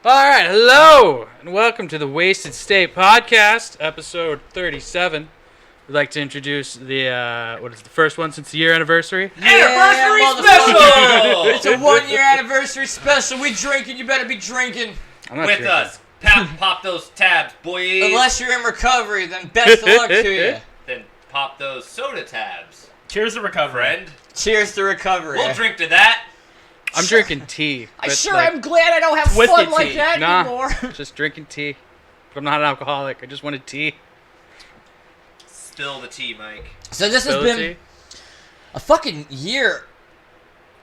All right, hello, and welcome to the Wasted State Podcast, episode 37. We'd like to introduce the, what is the first one since the year anniversary? Anniversary special! It's a 1 year anniversary special. We drinking, you better be drinking. With drinking. us. Pop those tabs, boys. Unless you're in recovery, then best of luck to you. Then pop those soda tabs. Cheers to recovery. Friend. Cheers to recovery. We'll drink to that. I'm drinking tea. I but, sure like, am glad I don't have twisted fun like tea. that Nah, anymore. just drinking tea. But I'm not an alcoholic. I just wanted tea. Spill the tea, Mike. So this has Spill been tea. a fucking year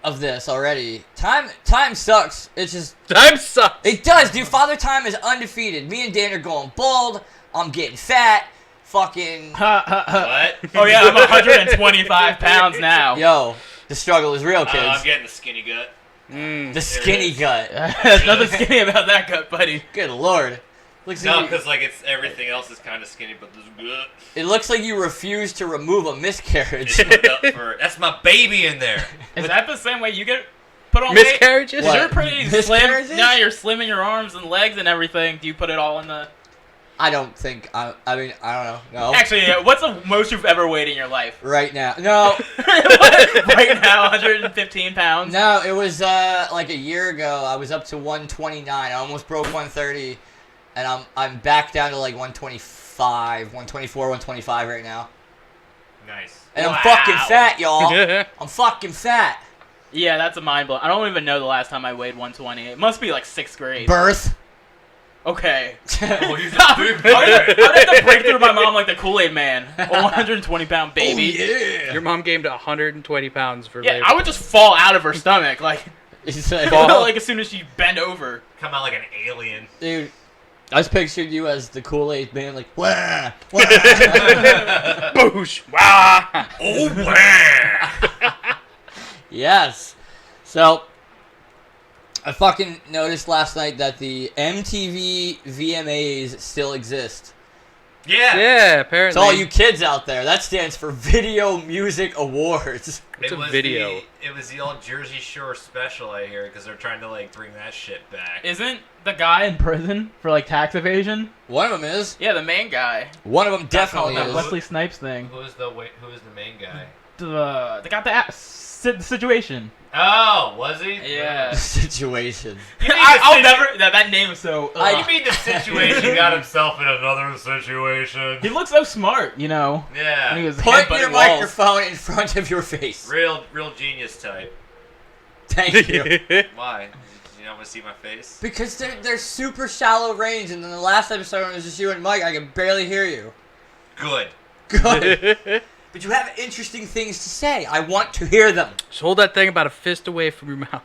of this already. Time sucks. It's just... Time sucks. It does, dude. Father Time is undefeated. Me and Dan are going bald. I'm getting fat. Fucking... What? Oh yeah, I'm 125 pounds now. Yo, the struggle is real, kids. I'm getting the skinny gut. The skinny gut. There's nothing skinny about that gut, buddy. Good lord. Looks No, like because like it's everything else is kind of skinny, but this gut. it looks like you refuse to remove a miscarriage. That's my baby in there. Is that the same way you get put on weight? Miscarriages? What? You're pretty Miscarriages? slim. Now you're slim in your arms and legs and everything. Do you put it all in the... I don't think. I mean, I don't know. No. Actually, what's the most you've ever weighed in your life? Right now. No. Right now, 115 pounds. No, it was like a year ago. I was up to 129. I almost broke 130. And I'm back down to like 125, 124, 125 right now. Nice. And Wow. I'm fucking fat, y'all. I'm fucking fat. Yeah, that's a mind blow. I don't even know the last time I weighed 120. It must be like 6th grade. Birth. Okay. Oh, he's a big I'd have to break through my mom like the Kool-Aid Man. A 120-pound baby. Oh, yeah. Your mom gained 120 pounds for Yeah, labor. I would just fall out of her stomach, like, He's like, like as soon as she bent over. Come out like an alien. dude, I just pictured you as the Kool-Aid man, like, wah, wah. Boosh! Wah! Oh, wow. Yes. So, I fucking noticed last night that the MTV VMAs still exist. Yeah. Yeah, To apparently. all you kids out there, that stands for Video Music Awards. It's a was video. It was the old Jersey Shore special, I hear, because they're trying to like bring that shit back. Isn't the guy in prison for like tax evasion? One of them is. Yeah, the main guy. One of them definitely That is. Wesley Snipes thing. Who is the main guy? They got the situation. Oh, was he? Yeah. Situation. I'll never. That name is so. You mean the situation got himself in another situation? He looks so smart, you know. Yeah. When he was Put headbutting your walls. microphone in front of your face. Real genius type. Thank you. Why? You don't want to see my face? Because they're super shallow range, and then the last episode when it was just you and Mike, I could barely hear you. Good. Good. But you have interesting things to say. I want to hear them. Just hold that thing about a fist away from your mouth.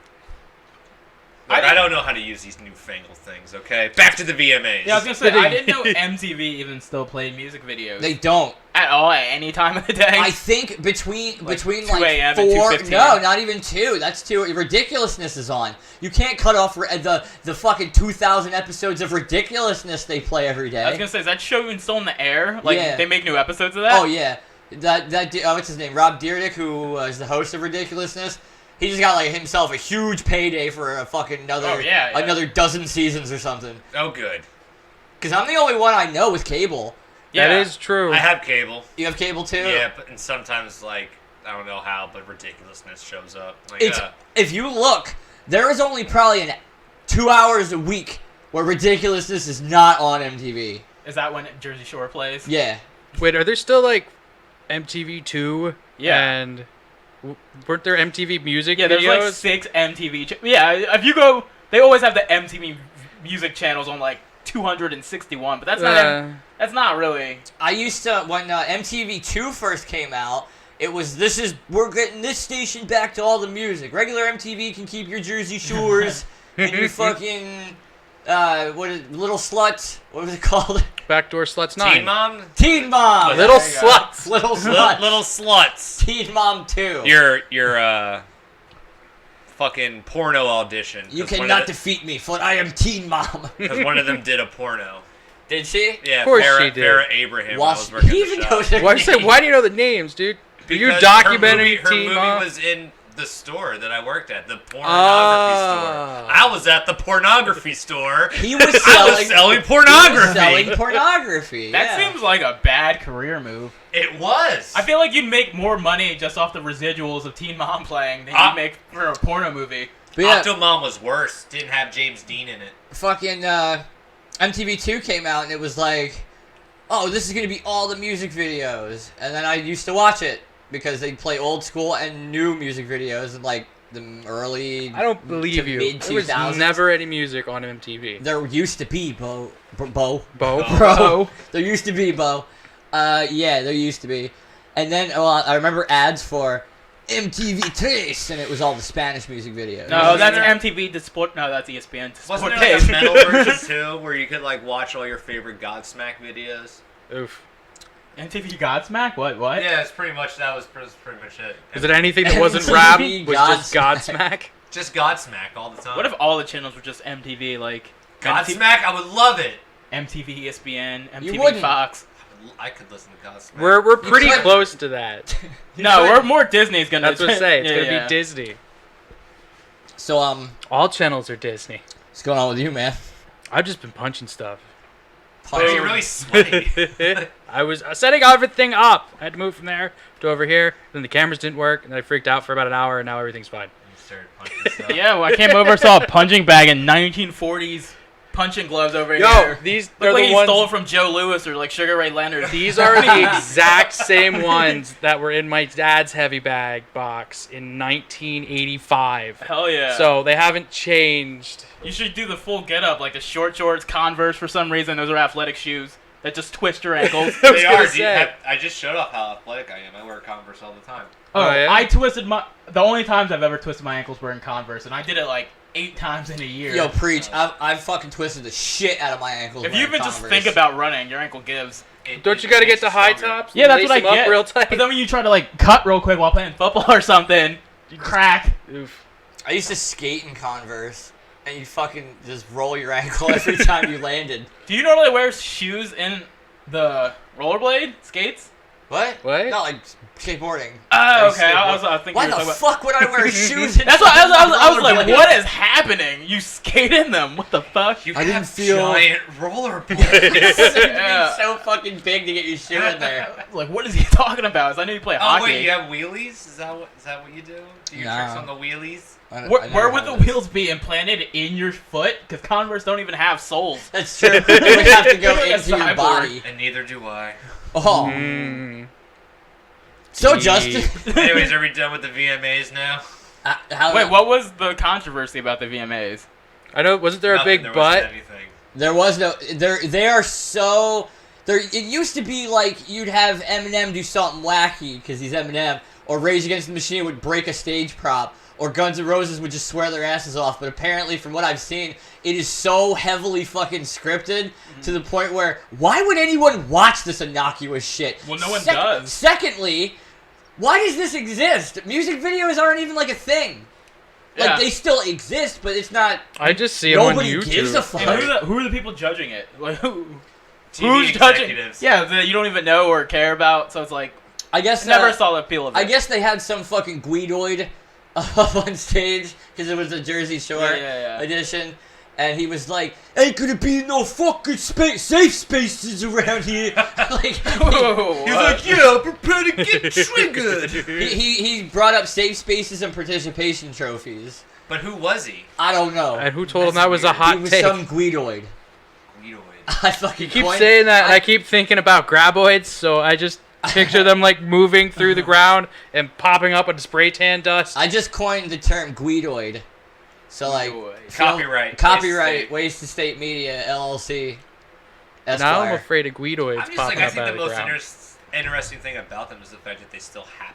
Look, I don't know how to use these newfangled things, okay? Back to the VMAs. Yeah, I was gonna say I didn't know MTV even still played music videos. They don't. At all at any time of the day. I think between 2 like a.m. and 4. 2:15. No, not even 2. That's too. Ridiculousness is on. You can't cut off the fucking 2,000 episodes of ridiculousness they play every day. I was gonna say, is that show even still in the air? Like Yeah. they make new episodes of that? Oh yeah, what's his name? Rob Dyrdek, who is the host of Ridiculousness. He just got like himself a huge payday for a fucking another dozen seasons or something. Oh, good. Because I'm the only one I know with cable. Yeah. That is true. I have cable. You have cable too? Yeah, but and sometimes, like, I don't know how, but ridiculousness shows up. Like, If you look, there is only probably 2 hours a week where Ridiculousness is not on MTV. Is that when Jersey Shore plays? Yeah. Wait, are there still like MTV2? Yeah. And weren't there MTV music Yeah, there's videos? like 6 MTV. Yeah, if you go, they always have the MTV music channels on like 261, but that's not really. I used to, when MTV2 first came out, it was, we're getting this station back to all the music. Regular MTV can keep your Jersey Shores and your fucking, Little Sluts, what was it called? Backdoor Sluts 9. Teen Mom? Teen Mom! Little There you go. Sluts. Little Sluts. Little sluts. Teen Mom 2. Your fucking porno audition. You cannot defeat me, for I am Teen Mom. Because one of them did a porno. Did she? Yeah, Of course Farrah, she did. Farrah Abraham. Well, I was working he at the even shop. knows her Why do name. you know the names, dude? Are you Because documenting her Teen movie Mom? was in the store that I worked at, the pornography store. I was at the pornography store. He was selling pornography. Selling pornography. That seems like a bad career move. It was. I feel like you'd make more money just off the residuals of Teen Mom playing than you'd make for a porno movie. Octomom was worse. Didn't have James Dean in it. Fucking MTV2 came out and it was like, oh, this is gonna be all the music videos, and then I used to watch it because they'd play old school and new music videos in like the early. I don't believe to you. Mid There was 2000s. never any music on MTV. There used to be, Bo. Bo. There used to be, Bo. Yeah, there used to be. And then, I remember ads for MTV Tres, and it was all the Spanish music videos. No, that's MTV Sport. No, that's ESPN. Wasn't there like a metal version too, where you could like watch all your favorite Godsmack videos? Oof. MTV Godsmack? What? Yeah, it's pretty much that was pretty much it. Is it anything that wasn't MTV rap? Was just Godsmack. Godsmack? Just Godsmack all the time. What if all the channels were just MTV? Like Godsmack? I would love it. MTV, ESPN, You MTV wouldn't. Fox. I could listen to Godsmack. We're pretty could. close to that. No, we're more Disney's gonna. That's what I say. It's Yeah, gonna be Disney. So, All channels are Disney. what's going on with you, man? I've just been punching stuff. Oh, you're really sweaty. I was setting everything up. I had to move from there to over here. Then the cameras didn't work, and I freaked out for about an hour, and now everything's fine. You started punching stuff. Yeah, well, I came over, saw a punching bag in 1940s punching gloves over Yo, here. these Look are like the he ones. stole from Joe Louis or like Sugar Ray Leonard. These are the exact same ones that were in my dad's heavy bag box in 1985. Hell yeah. So they haven't changed. You should do the full get-up, like the short shorts, Converse for some reason. Those are athletic shoes that just twist your ankles. I was They gonna are. say. I just showed off how athletic I am. I wear Converse all the time. Oh, Oh, yeah? I twisted my... The only times I've ever twisted my ankles were in Converse, and I did it like 8 times in a year. Yo, preach. I've fucking twisted the shit out of my ankles. If you wearing even just Converse. think about running, your ankle gives. Don't you gotta get the high tops? Yeah, that's Lace what I them up get. real tight. But then when you try to like cut real quick while playing football or something, you crack. Oof. I used to skate in Converse, and you fucking just roll your ankle every time you landed. Do you normally wear shoes in the rollerblade skates? What? What? Not like skateboarding. Oh, Like okay. I skateboard. was thinking Why you were the talking fuck would I wear shoes? In That's what I was like. rollerblades? What is happening? You skate in them? What the fuck? You I didn't have feel- giant rollerblades. Yeah. It's so fucking big to get your shoe in there. I was like, what is he talking about? I knew you play Oh hockey. wait, you have wheelies? Is that what you do? Do you Nah. tricks on the wheelies? I Where never would had the those. wheels be implanted in your foot? Because Converse don't even have soles. That's true. It would have to go Like a into your cyborg. body. And neither do I. Oh. Mm. So, Gee. Justin. Anyways, are we done with the VMAs now? How, Wait, what was the controversy about the VMAs? I know. Wasn't there a Nothing, big there butt? wasn't anything. There was no. They are so. It used to be like you'd have Eminem do something wacky because he's Eminem, or Rage Against the Machine would break a stage prop, or Guns N' Roses would just swear their asses off. But apparently, from what I've seen, it is so heavily fucking scripted to the point where why would anyone watch this innocuous shit? Well, no one does. Secondly, why does this exist? Music videos aren't even like a thing. Like, Yeah. they still exist, but it's not. I just see them on Nobody YouTube. gives a fuck. And who are the people judging it? Like, TV who's judging? executives. Yeah, that you don't even know or care about. So it's like, I guess I never saw the appeal of it. I guess they had some fucking Guidoid up on stage because it was a Jersey Shore Yeah. edition, and he was like, "Ain't gonna be no fucking safe spaces around here." Like, Whoa, He was what? like, yeah, prepare to get triggered. he brought up safe spaces and participation trophies. But who was he? I don't know. And who told him That's that was a weird. hot He was take? some Guidoid. Guidoid. I fucking You keep coined- saying that, and I keep thinking about graboids, so I just picture them like moving through the ground and popping up in spray tan dust. I just coined the term Guidoid. So like Guidoid. Copyright. Copyright. Waste Waste to State Media LLC. now I'm Esquire. afraid of guidoids I'm just popping like, I up think out the of the most ground. interesting thing about them is the fact that they still happen.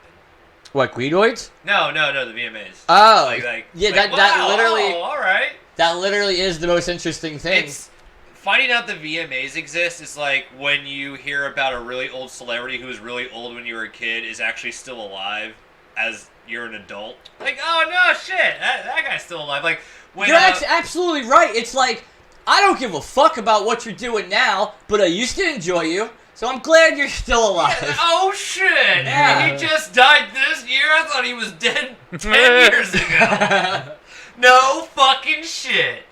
What, Guidoids? No, the VMAs. Oh, Like, yeah, like, that wow, literally oh, all right. that literally is the most interesting thing. It's finding out the VMAs exist is like when you hear about a really old celebrity who was really old when you were a kid is actually still alive as you're an adult. Like, oh no, shit, that guy's still alive. Like when You're absolutely right. It's like I don't give a fuck about what you're doing now, but I used to enjoy you. So I'm glad you're still alive. Oh shit! Yeah. He just died this year? I thought he was dead 10 years ago. No fucking shit.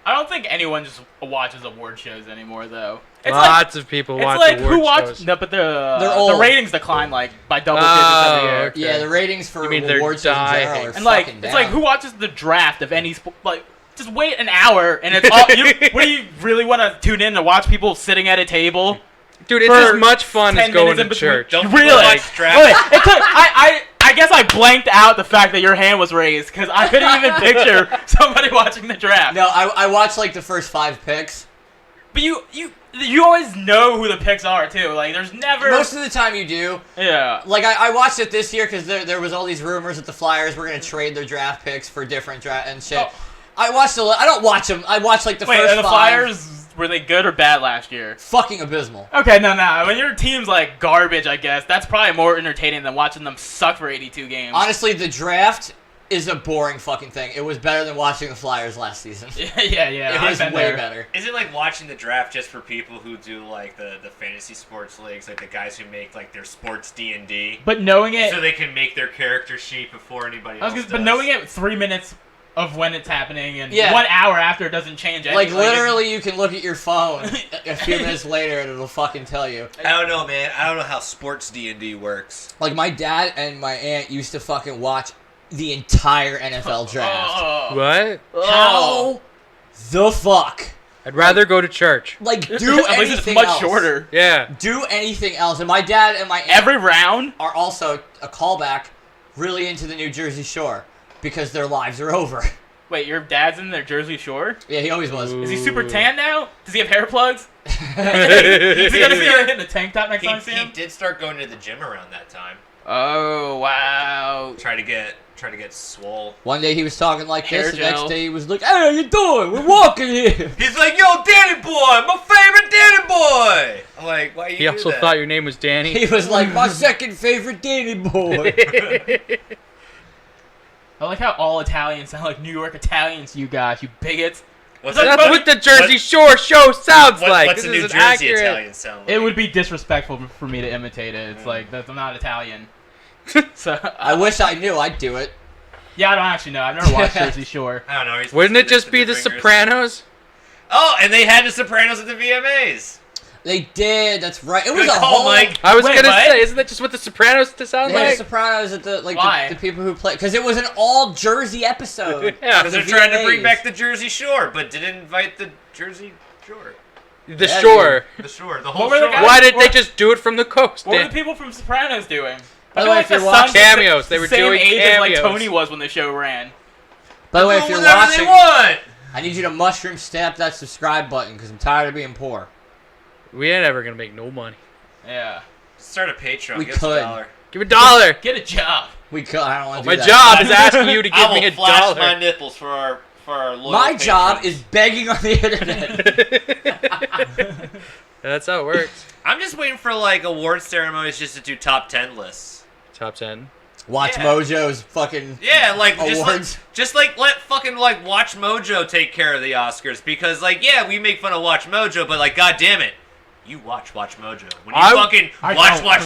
I don't think anyone just watches award shows anymore, though. It's Lots of people watch like award who watch? shows. No, but They're the old. ratings decline like by double digits every year. Okay. Yeah, the ratings for You mean they're awards shows in general dying. are And like, fucking it's down. like who watches the draft of any sport? Like, just wait an hour and it's all. What do you really want to tune in to watch people sitting at a table? Dude, it's for as much fun 10 as going minutes to in between. church. Don't Really? people watch draft? Wait, it took, I guess I blanked out the fact that your hand was raised because I couldn't even picture somebody watching the draft. No, I watched like the first 5 picks. But you always know who the picks are too. Like there's never. Most of the time you do. Yeah. Like I watched it this year because there was all these rumors that the Flyers were gonna trade their draft picks for different draft and shit. Oh. I watched I don't watch them. I watched like the Wait, first are the 5. Flyers were they good or bad last year? Fucking abysmal. Okay, no. When your team's like garbage, I guess that's probably more entertaining than watching them suck for 82 games. Honestly, the draft is a boring fucking thing. It was better than watching the Flyers last season. yeah. It I've was been way there. better. Is it like watching the draft just for people who do like the fantasy sports leagues, like the guys who make like their sports D&D, But knowing it, so they can make their character sheet before anybody else does? but knowing it 3 minutes of when it's happening and Yeah. 1 hour after it doesn't change anything. Like literally, you can look at your phone a few minutes later and it'll fucking tell you. I don't know, man. I don't know how sports D&D works. Like my dad and my aunt used to fucking watch the entire NFL draft. Oh. What? How the fuck? I'd rather go to church. Like do At least it's anything much else. shorter. Yeah. Do anything else. And my dad and my aunt Every round. are also a callback really into the New Jersey Shore because their lives are over. Wait, your dad's in their Jersey Shore? Yeah, he always was. Ooh. Is he super tan now? Does he have hair plugs? Is he gonna be in the tank top next time I see He him? did start going to the gym around that time. Oh wow! Try to get swole. One day he was talking like Hair this, the next gel. day he was like, "Hey, how you doing? We're walking here." He's like, "Yo, Danny boy, my favorite Danny boy." I'm like, "Why you?" He do also that? thought your name was Danny. He was like, "My second favorite Danny boy." I like how all Italians sound like New York Italians. You guys, you bigots. What's It's like- That's what the Jersey Shore show sounds like. What's This a New is Jersey accurate. Italian sound like? It would be disrespectful for me to imitate it. It's like I'm not Italian. So I wish I knew. I'd do it. yeah, I don't actually know. I've never watched Jersey Shore. I don't know. he's Wouldn't it supposed to just be The lift fingers. Sopranos? Oh, and they had The Sopranos at the VMAs. They did. That's right. It was Good a call, whole. Mike. I was Wait, gonna what? say, isn't that just what The Sopranos to sound They had like? Sopranos at the Why? the people who play because it was an all Jersey episode. Yeah. Because they're The trying to bring VMAs. back the Jersey Shore, but didn't invite the Jersey Shore. The Yeah, Shore. The Shore. The whole were the shore. guys- Why did they just do it from the coast? What were Dan? the people from Sopranos doing? By I the feel way, like if you're the watching- sons were Cameos. They were the same doing age as like cameos. Tony was when the show ran. By the way, Do if you're whatever watching, they want. I need you to mushroom stamp that subscribe button because I'm tired of being poor. We ain't ever gonna make no money. Yeah. Start a Patreon. We Give us could. $1. Give $1. Get a job. We could. I don't want to My do that. job is asking you to I give me will $1. flash my nipples for our loyal My job patrons. is begging on the internet. That's how it works. I'm just waiting for like award ceremonies just to do top 10 lists. Top 10. Watch Yeah. Mojo's fucking Yeah, like awards. just let fucking like Watch Mojo take care of the Oscars because like yeah, we make fun of Watch Mojo, but like god damn it, you watch Mojo. When you I watch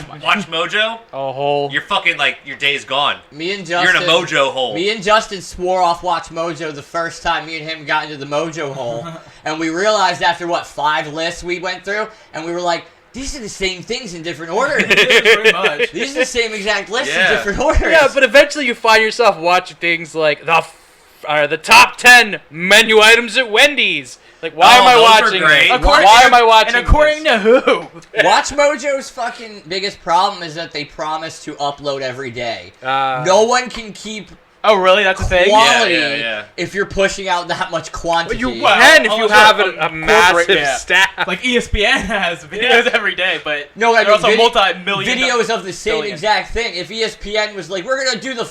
don't. watch Mojo, A whole. you're fucking like your day's gone. Me and You're Justin. in a Mojo hole. Me and Justin swore off Watch Mojo the first time me and him got into the Mojo hole, and we realized after 5 lists we went through, and we were like, these are the same things in different order. Pretty much. These are the same exact lists Yeah. in different orders. Yeah, but eventually you find yourself watching things like the top 10 menu items at Wendy's. Like, why Oh, am I those are watching great. this? According- Why am I watching And according this? to who? Watch Mojo's fucking biggest problem is that they promise to upload every day. Uh, No one can keep Oh, really? That's a thing? quality yeah. if you're pushing out that much quantity. you Well, can if you also have a a corporate- massive yeah. staff. Like ESPN has videos every day, but No, I they're mean, also multi-million videos of the same billion. exact thing. If ESPN was like, we're gonna do the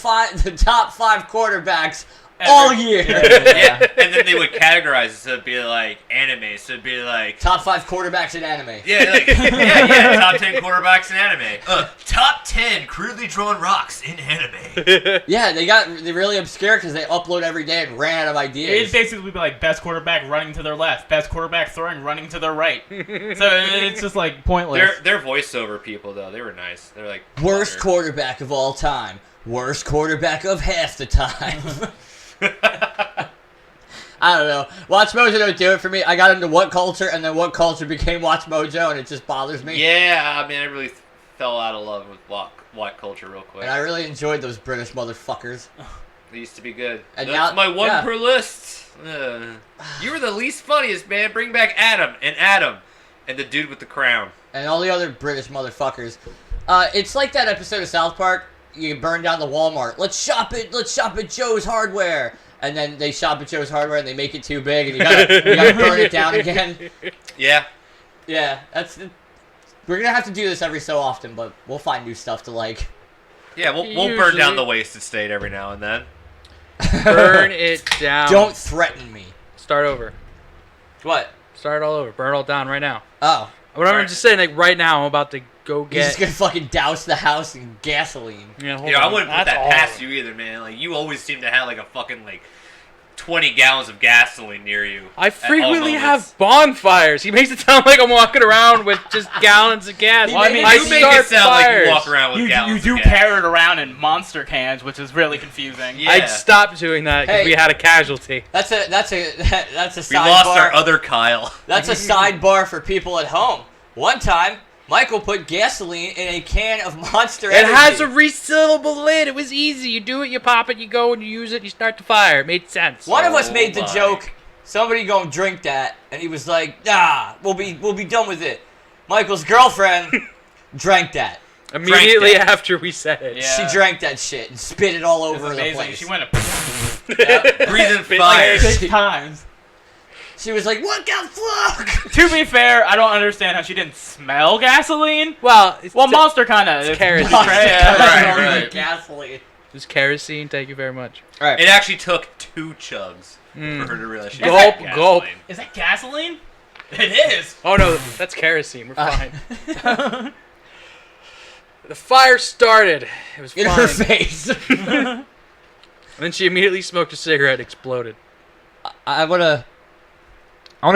top 5 quarterbacks all year. Yeah, and then they would categorize it, so it'd be like anime, so it'd be like Top 5 quarterbacks in anime. yeah, like, yeah, top 10 quarterbacks in anime. Top 10 crudely drawn rocks in anime. Yeah, they really obscure because they upload every day and ran out of ideas. It'd basically be like best quarterback running to their left, best quarterback throwing running to their right. So it's just like pointless. They're voiceover people though. They were nice. They're like Worst butter. quarterback of all time. Worst quarterback of half the time. I don't know. Watch Mojo don't do it for me. I got into What Culture, and then What Culture became Watch Mojo, and it just bothers me. Yeah, I mean, I really fell out of love with white culture real quick. And I really enjoyed those British motherfuckers. They used to be good. And That's now- my one yeah. per list. You were the least funniest, man. Bring back Adam, and the dude with the crown. And all the other British motherfuckers. It's like that episode of South Park. You burn down the Walmart. Let's shop at Joe's Hardware. And then they shop at Joe's Hardware and they make it too big and you gotta burn it down again. Yeah. Yeah, we're gonna have to do this every so often, but we'll find new stuff to like. Yeah, we'll burn down the wasted state every now and then. Burn it down. Don't threaten me. Start over. What? Start all over. Burn it all down right now. Oh. What I'm just saying, like right now, I'm about to go You're get. just gonna fucking douse the house in gasoline. Yeah, hold Yeah, I on. wouldn't put That's that all. past you either, man. Like, you always seem to have like a fucking like 20 gallons of gasoline near you. I at all frequently moments. have bonfires. He makes it sound like I'm walking around with just gallons of gas. Well, I mean, You make it sound like you walk around with You gallons do of gas. carry it around in monster cans, which is really confusing. Yeah. I stopped doing that because Hey. we had a casualty. That's a We lost our sidebar. other Kyle. That's a sidebar for people at home. One time, Michael put gasoline in a can of Monster It Energy. has a resealable lid. It was easy. You do it, you pop it, you go and you use it, you start the fire. It made sense. One of us Oh made the my. joke. Somebody gonna drink that, and he was like, "Nah, we'll be done with it." Michael's girlfriend drank that. Immediately Drank after we said it. Yeah. She drank that shit and spit it all It was over the amazing. place. She went Breathing Bit fire. like- 6 times. She was like, "What the fuck?" To be fair, I don't understand how she didn't smell gasoline. Well, Well, Monster kind of. it's kerosene. Right. Gasoline. It's kerosene. Thank you very much. All right. It actually took 2 chugs Mm. for her to realize she Gulp, had gulp. gasoline. Is that gasoline? It is. Oh no, that's kerosene. We're fine. The fire started. It was In fine. her face. And then she immediately smoked a cigarette and exploded. I wanna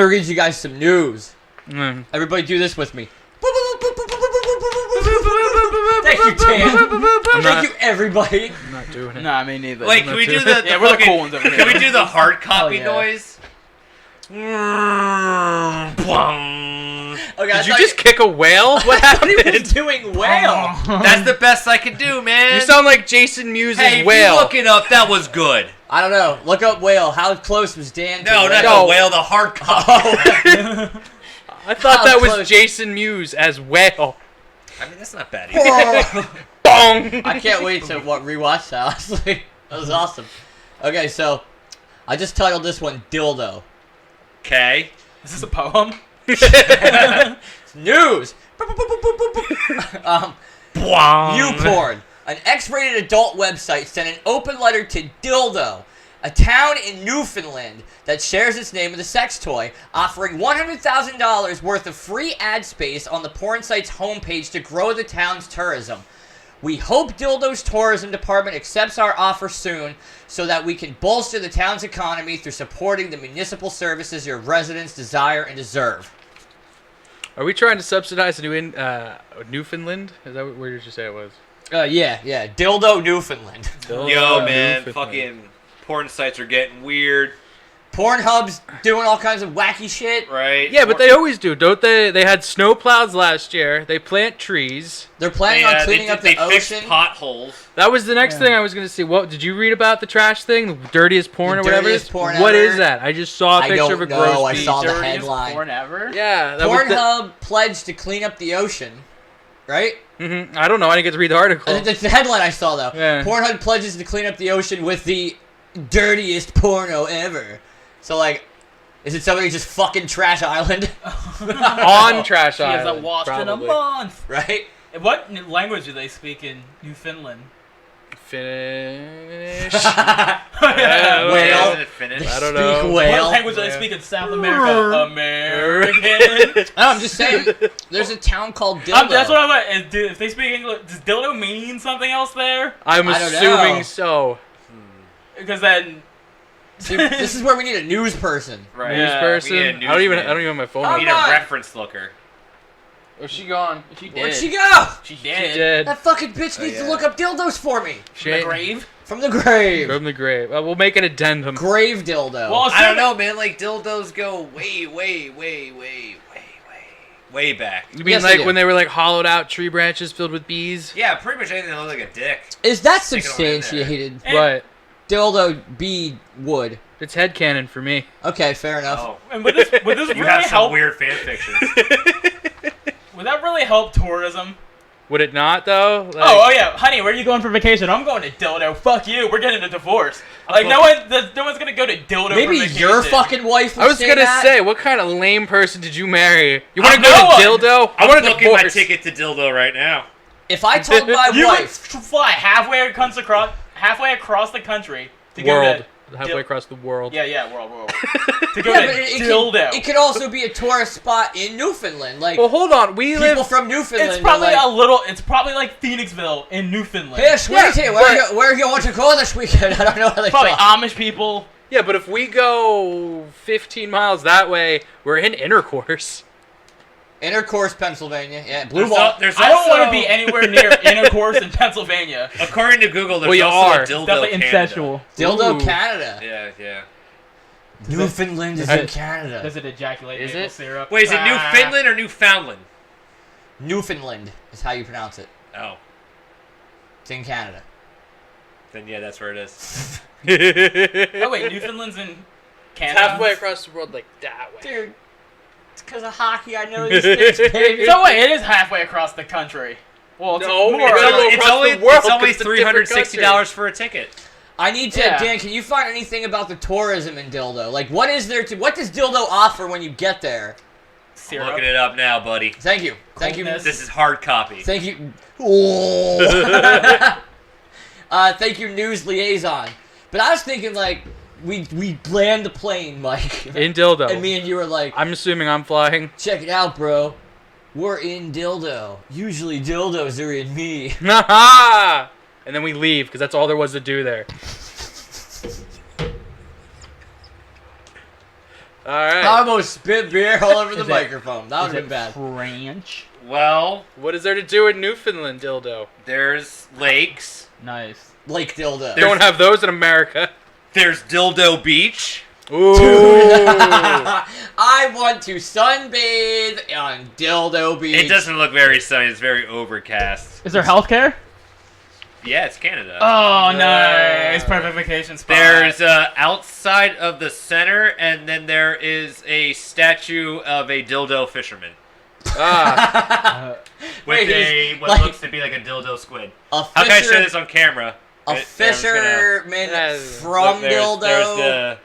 read you guys some news. Mm. Everybody do this with me. Thank you, Dan. I'm Thank you, everybody. I'm not doing it. Nah, me neither. Wait, can we do the Yeah, we're the fucking- cool ones over Can we here. do the hard copy yeah. noise? Okay, Did you just kick a whale? What I thought he was happened? doing whale. That's the best I could do, man. You sound like Jason Mewes' hey, if whale. you look it up, that was good. I don't know. Look up whale. How close was Dan? No, to not whale? the whale, the hard copy. I thought How that was close? Jason Mewes as whale. I mean, that's not bad either. Bong! I can't wait to rewatch that. Honestly, that was awesome. Okay, so I just titled this one "Dildo." Okay. Is this a poem? News. YouPorn, an X-rated adult website, sent an open letter to Dildo, a town in Newfoundland that shares its name with a sex toy, offering $100,000 worth of free ad space on the porn site's homepage to grow the town's tourism. We hope Dildo's tourism department accepts our offer soon so that we can bolster the town's economy through supporting the municipal services your residents desire and deserve. Are we trying to subsidize Newfoundland? Is that where did you say it was? Yeah. Dildo, Newfoundland. Yo, man, Newfoundland. fucking porn sites are getting weird, Pornhub's doing all kinds of wacky shit. right? Yeah, but they always do, don't they? They had snow plows last year. They plant trees. They're planning on cleaning up they the fixed ocean. potholes. That was the next thing I was gonna see. What did you read about the trash thing? The dirtiest porn The or whatever it is? dirtiest porn What ever? is that? I just saw a I picture don't of a know. gross I beach. saw the Dirtiest headline. porn ever? Yeah, that was Pornhub pledged to clean up the ocean, right? I don't know. I didn't get to read the article. That's the headline I saw though. Yeah. Pornhub pledges to clean up the ocean with the dirtiest porno ever. So like, is it somebody just fucking Trash Island, On Trash She Island. hasn't washed in a probably. month. right? What language do they speak in Newfoundland? Finnish. Whale. Is it Finnish? I don't Speak know. whale. What language do they speak in South America? American. No, I'm just saying. There's a town called Dildo. That's what I want. If they speak English, does dildo mean something else there? I'm I don't assuming know. so. Because then. See, this is where we need a news person. Right. News Yeah, person. we need a I don't even newsman. have my phone. Oh, We on. need a on. reference looker. Oh, she gone. She Where'd did. she go? She She did. did. That fucking bitch needs to yeah. look up dildos for me. From the grave. From the grave. From the grave. We'll make an addendum. Grave dildo. Well, I don't know, man. Like dildos go way back. You mean Yes, like they do. when they were like hollowed out tree branches filled with bees? Yeah, pretty much anything that looks like a dick. Is that Stick it on in there. substantiated? But Dildo be wood. it's headcanon for me. Okay, fair enough. Oh, And would this you really have some help? weird fan fictions. Would that really help tourism? Would it not though? Like, Oh yeah, honey, where are you going for vacation? I'm going to Dildo. Fuck you. We're getting a divorce. Like no one's gonna go to Dildo. Maybe for vacation. your fucking wife would I was say gonna that? say, what kind of lame person did you marry? You want to I'm go no to Dildo? I I'm want a booking my divorce. ticket to Dildo right now. If I told my You would wife, fly halfway across the country to go World. to Halfway across the world. Yeah, world. To go yeah, to but Dildo. it could also be a tourist spot in Newfoundland. Like Well, hold on. We people live. from Newfoundland. It's probably are like, It's probably like Phoenixville in Newfoundland. Hey, sweetie, Yeah, where you want to go this weekend? I don't know how they Probably talk. Amish people. Yeah, but if we go 15 miles that way, we're in intercourse. Intercourse, Pennsylvania. Yeah, Blue There's Wall. al- there's I don't want to also- be anywhere near intercourse in Pennsylvania. According to Google, there's Well, you also are. a dildo Definitely Canada. incestual. Dildo Ooh. Canada. Yeah. Newfoundland is I- in Canada. Does it ejaculate Is maple it? syrup? Wait, is it Ah. Newfoundland or Newfoundland? Newfoundland is how you pronounce it. Oh, It's in Canada. then yeah, that's where it is. Oh wait, Newfoundland's in Canada. Halfway across the world, like that way. Dude, it's because of hockey. I know these things, baby. So wait, it is halfway across the country. Well, it's No, more. you gotta go It's across only the world, it's only 'cause it's a different $360 for a ticket. I need to, Yeah. Dan, can you find anything about the tourism in Dildo? Like, what is there to, what does Dildo offer when you get there? syrup. Looking it up now, buddy. Thank you. Thank you. Coldness. This is hard copy. Thank you. Oh. Thank you, news liaison. But I was thinking, like, we land the plane, Mike. In Dildo. And me and you were like, I'm assuming I'm flying. check it out, bro. We're in Dildo. Usually dildos are in me. Ha! And then we leave, because that's all there was to do there. Alright. I almost spit beer all over the Is it- microphone. That would have been bad. French. Well, What is there to do in Newfoundland, Dildo? there's lakes. Nice. Lake Dildo. Don't have those in America. There's Dildo Beach. Ooh. I want to sunbathe on Dildo Beach. It doesn't look very sunny. It's very overcast. Is there healthcare? Yeah, it's Canada. Oh, nice. Perfect vacation spot. There's outside of the center, and then there is a statue of a dildo fisherman Ah. with Wait, he's what like- looks to be like a dildo squid. A How can I show fisher- this on camera? A Right there, I'm just gonna- fisherman Yes. from Look, Dildo.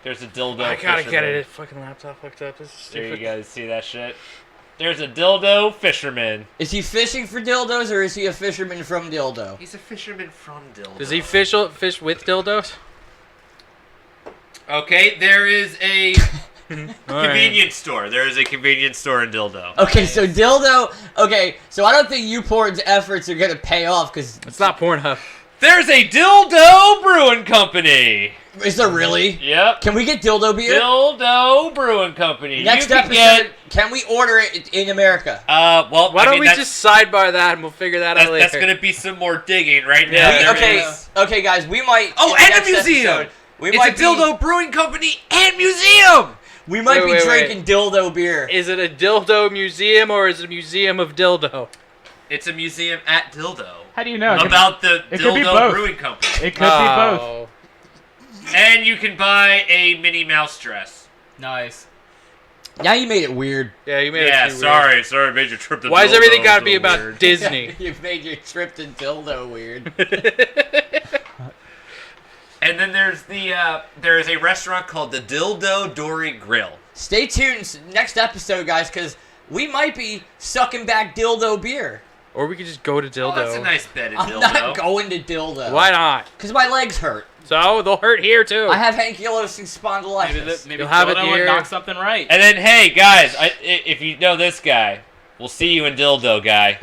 There's a dildo. I gotta fisherman. get it. Fucking laptop hooked up. This is There you stupid. guys see that shit. There's a dildo fisherman. Is he fishing for dildos or is he a fisherman from Dildo? He's a fisherman from dildo. Does he fish with dildos? Okay, there is a Alright. convenience store. There is a convenience store in dildo. Okay, so Dildo. Okay, so I don't think YouPorn's efforts are gonna pay off because It's not Pornhub. There's a dildo brewing company. is there really? Yep. Can we get Dildo beer? Dildo Brewing Company. Next you can episode, can we order it in America? well, Why I don't mean, we that's, just sidebar that and we'll figure that out later? that's gonna be some more digging right Yeah, now. there okay, is- okay, guys, we might. Oh, in the and a next museum. episode, we It's a might dildo brewing company and museum. We might Wait, be wait, drinking dildo beer. Is it a dildo museum or is it a museum of dildo? It's a museum at Dildo How do you know? about the it could be Dildo both. Brewing Company, It could be both. Oh. and you can buy a Minnie Mouse dress. Nice. Now you made it weird. Yeah, you made it Yeah, too sorry, I made your trip to. Weird. Why does Dildo everything gotta a be little about weird. Disney? You've made your trip to Dildo weird. And then there's there is a restaurant called the Dildo Dory Grill. Stay tuned next episode, guys, because we might be sucking back dildo beer. Or we could just go to Dildo. Oh, that's a nice bed in I'm Dildo. not going to Dildo. Why not? Because my legs hurt. So they'll hurt here too. I have ankylosing spondylitis. Maybe You'll have it Dildo would here. knock something right. And then, hey, guys, if you know this guy, we'll see you in Dildo, guy.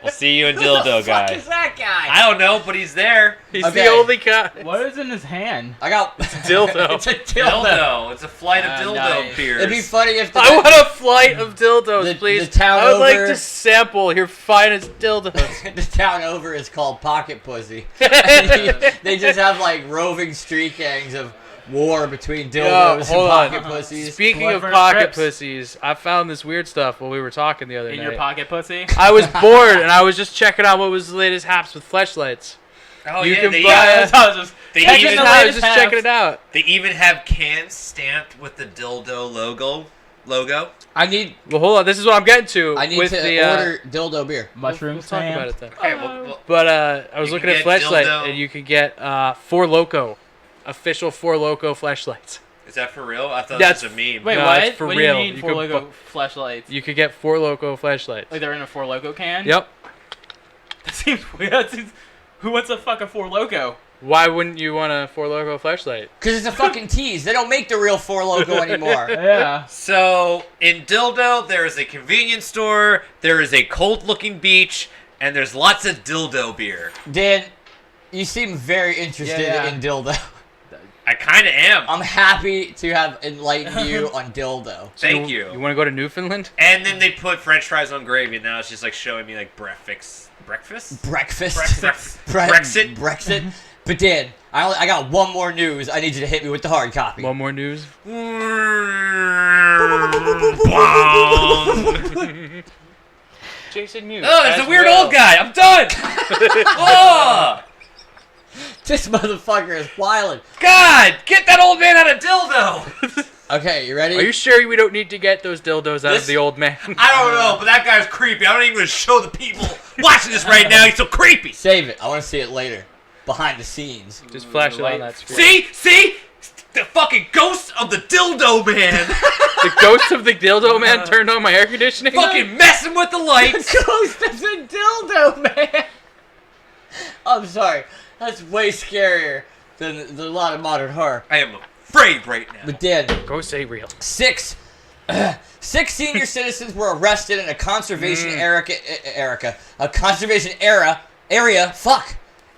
We'll see you in Dildo, Who the fuck guy. is that guy? I don't know, but he's there. He's Okay. the only guy. What is in his hand? I got dildo. It's a dildo. Dildo. It's a flight of Ah, dildo nice. beers. It'd be funny if the I want a flight of dildos, The- please. the town I would like over- to sample your finest dildos. the town over is called Pocket Pussy. They just have like roving street gangs of war between dildos and hold on. pocket pussies. Speaking of Clever pocket trips. pussies, I found this weird stuff while we were talking the other In night. your pocket pussy? I was bored and I was just checking out what was the latest haps with fleshlights. Oh, You yeah, can they, buy That's how I was just They checking even- the I was latest just tabs. checking it out. they even have cans stamped with the dildo logo. I need Well, hold on. This is what I'm getting to. I need with to the, order dildo beer. Mushroom We'll talk about it then. Okay, well, But I was You looking can at get fleshlight, dildo. and you could get Four Loko, official Four Loko fleshlights. is that for real? I thought That's- this was a meme. Wait, No, what? it's for what real. do you mean You Four could Loko flashlights? You could get Four Loko fleshlights. Like they're in a Four Loko can? Yep. That seems weird. That seems, who wants a fucking Four Loko? Why wouldn't you want a Four Loko fleshlight? Because it's a fucking tease. They don't make the real Four Loko anymore. Yeah. So, in Dildo, there is a convenience store, there is a cold-looking beach, and there's lots of dildo beer. Dan, you seem very interested Yeah. in dildo. I kind of am. I'm happy to have enlightened you on dildo. Thank You you. want to go to Newfoundland? And then they put French fries on gravy, and now it's just like showing me like breakfast. Breakfast. Brexit. Brexit. But Dan, I got one more news. I need you to hit me with the hard copy. One more news. Oh, Jason News. there's as a weird well. old guy. I'm done. Oh, This motherfucker is wildin'. God, get that old man out of dildo. Okay, you ready? Are you sure we don't need to get those dildos out This- of the old man? I don't know, but that guy's creepy. I don't even want to show the people watching this right now. He's so creepy. Save it. I want to see it later. Behind the scenes. Just flash it on Light. that screen. See? The fucking ghost of the dildo man. The ghost of the dildo man turned on my air conditioning. Fucking messing with the lights. Ghost of the dildo, man! I'm sorry. That's way scarier than a lot of modern horror. I am afraid right now. But Dan, Ghosts ain't real. six senior citizens were arrested in a conservation area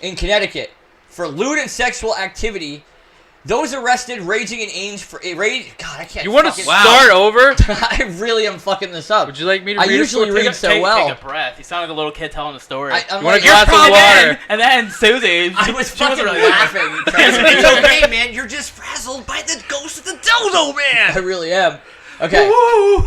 in Connecticut for lewd and sexual activity. Those arrested ranging in age for God, I can't. You want to fucking- start over? I really am fucking this up. Would you like me to I read usually it? read so well. Take a breath. You sound like a little kid telling a story. I'm You want a like, glass of "You're water?" And then Susie, I was she wasn't fucking really laughing. It's okay, man. You're just frazzled by the ghost of the dildo I man. really am. Okay. Woo!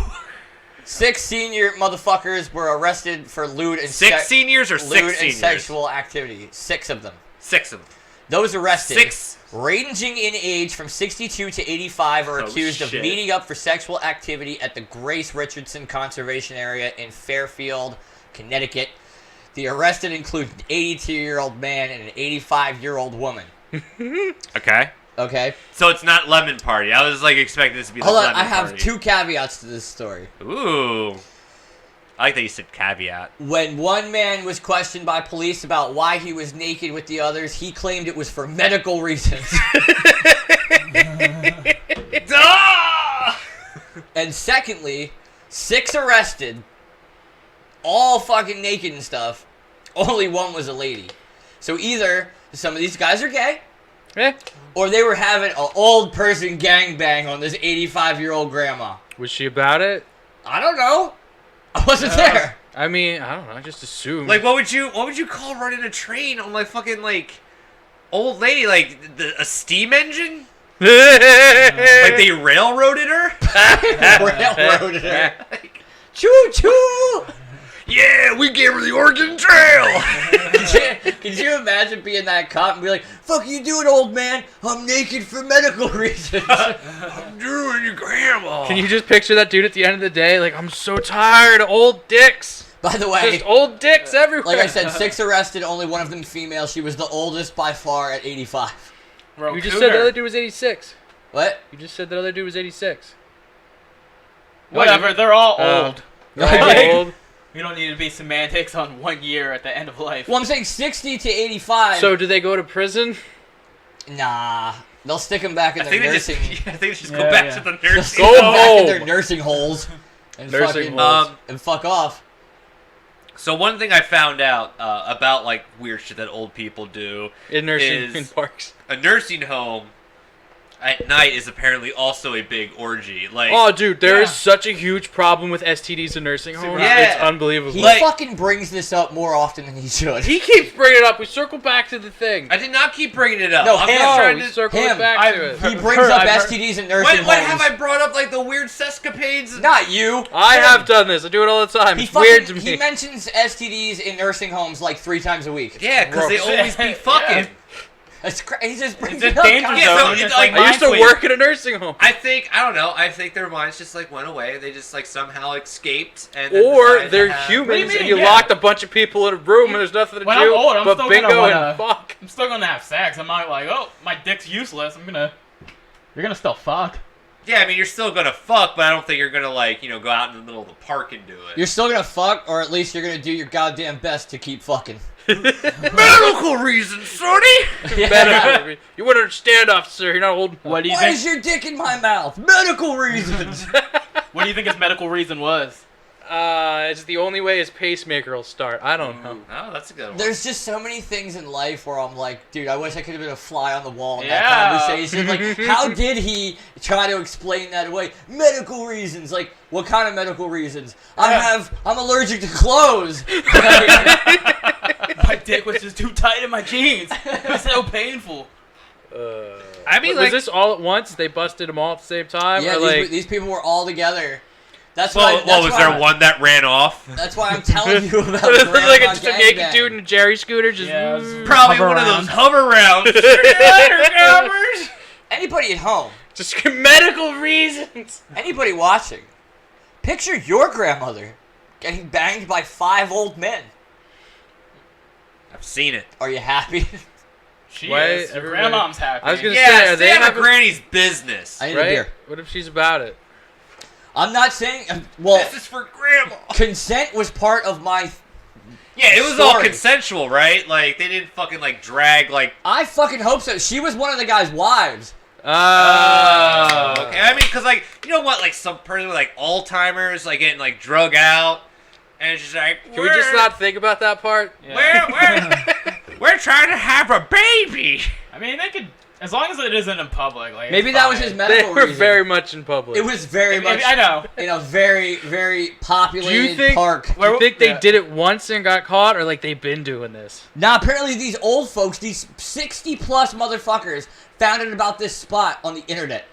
6 senior motherfuckers were arrested for lewd and Six seniors or lewd six and seniors? sexual activity. 6 of them. 6 of them. Those arrested, 6. ranging in age from 62 to 85, are Oh, accused of shit. meeting up for sexual activity at the Grace Richardson Conservation Area in Fairfield, Connecticut. The arrested include an 82-year-old man and an 85-year-old woman. Okay. Okay? So it's not lemon party. I was like expecting this to be the Hold on, lemon I have party. 2 caveats to this story. Ooh. I like that you said caveat. When one man was questioned by police about why he was naked with the others, he claimed it was for medical reasons. Ah! And secondly, 6 arrested, all fucking naked and stuff. Only one was a lady. So either some of these guys are gay, or they were having an old person gangbang on this 85-year-old grandma. Was she about it? I don't know. I wasn't there. I mean, I don't know. I just assumed. Like, what would you call running a train on like fucking like old lady, like a steam engine? Like they railroaded her? Railroaded her. Choo choo! Yeah, we gave her the Oregon Trail. Could you imagine being that cop and be like, "Fuck you doing, old man? I'm naked for medical reasons." I'm doing your grandma. Can you just picture that dude at the end of the day? Like, I'm so tired of old dicks. By the way, Just old dicks everywhere. like I said, 6 arrested, only one of them female. She was the oldest by far at 85. Bro, You just said the other dude was 86. What? You just said the other dude was 86. Whatever, they're all Oh. old. They're all old. We don't need to be semantics on 1 year at the end of life. Well, I'm saying 60 to 85. So do they go to prison? Nah. They'll stick them back in their nursing... I think they just go back to the They'll nursing stick Go them back in home. their nursing holes. And Nursing fucking, holes. and fuck off. So one thing I found out about like weird shit that old people do In nursing is in parks. a nursing home at night is apparently also a big orgy. Like, Oh, dude, there is such a huge problem with STDs in nursing homes. Yeah. It's unbelievable. He Like- fucking brings this up more often than he should. He keeps bringing it up. We circle back to the thing. I did not keep bringing it up. No, I'm him. just No, trying we to. circle him. it back I've to it. He heard- brings up I've heard- STDs in nursing When homes. have I brought up like the weird sescapades? Not you. I Him. have done this. I do it all the time. He It's weird to fucking, me. he mentions STDs in nursing homes like 3 times a week. Yeah, because they Gross. always be fucking. That's he just brings It's it a up. danger constantly. Yeah, so zone. it's It's like- like I used to mind work at a nursing home. I don't know. I think their minds just like went away. They just like somehow escaped, and then Or decided to they're have- humans What do you mean? and you Yeah. locked a bunch of people in a room and there's nothing to When do I'm old, I'm but still gonna bingo wanna- and fuck. I'm still gonna have sex. I'm not like, oh, my dick's useless. You're gonna still fuck. Yeah, I mean, you're still gonna fuck, but I don't think you're gonna like go out in the middle of the park and do it. You're still gonna fuck, or at least you're gonna do your goddamn best to keep fucking. medical reasons, Sonny. Better. You wouldn't understand, officer. You're not old. What do you Why think? is your dick in my mouth? Medical reasons. What do you think his medical reason was? It's the only way his pacemaker will start. I don't know. Oh, that's a good one. There's just so many things in life where I'm like, dude, I wish I could have been a fly on the wall in Yeah. that conversation. Like, how did he try to explain that away? Medical reasons. Like, what kind of medical reasons? I'm allergic to clothes. My dick was just too tight in my jeans. It was so painful. I mean, was like, this all at once? They busted them all at the same time? Yeah, or like, these people were all together. That's well, why. That's was why there one that ran off? That's why I'm telling you about like Grandma just a naked Gangbang. dude in a Jerry scooter just Yeah, it was- Probably Hover one of around. those hover rounds. See you later, campers. Anybody at home, just medical reasons. anybody watching, picture your grandmother getting banged by 5 old men. I've seen it. Are you happy? She Why is. Your everybody- grandmom's happy. I was gonna say, Yeah, are stay they out of having- Granny's business. I need a Right? beer. What if she's about it? I'm not saying. Well, This is for Grandma. consent was part of my. Yeah, it was all Story. consensual, right? Like they didn't fucking like drag like. I fucking hope so. She was one of the guy's wives. Okay. I mean, cause like you know what, like some person with like Alzheimer's, like getting like drug out, and it's just like. Can we just not think about that part? Yeah. We're trying to have a baby. I mean, they could, as long as it isn't in public. Like, Maybe it's that was fine. his They medical were reason. very much in public. It was very much I know. in a very, very populated park. Do you think they Yeah. did it once and got caught, or like they've been doing this? Now, apparently, these old folks, these 60-plus motherfuckers, found out about this spot on the internet.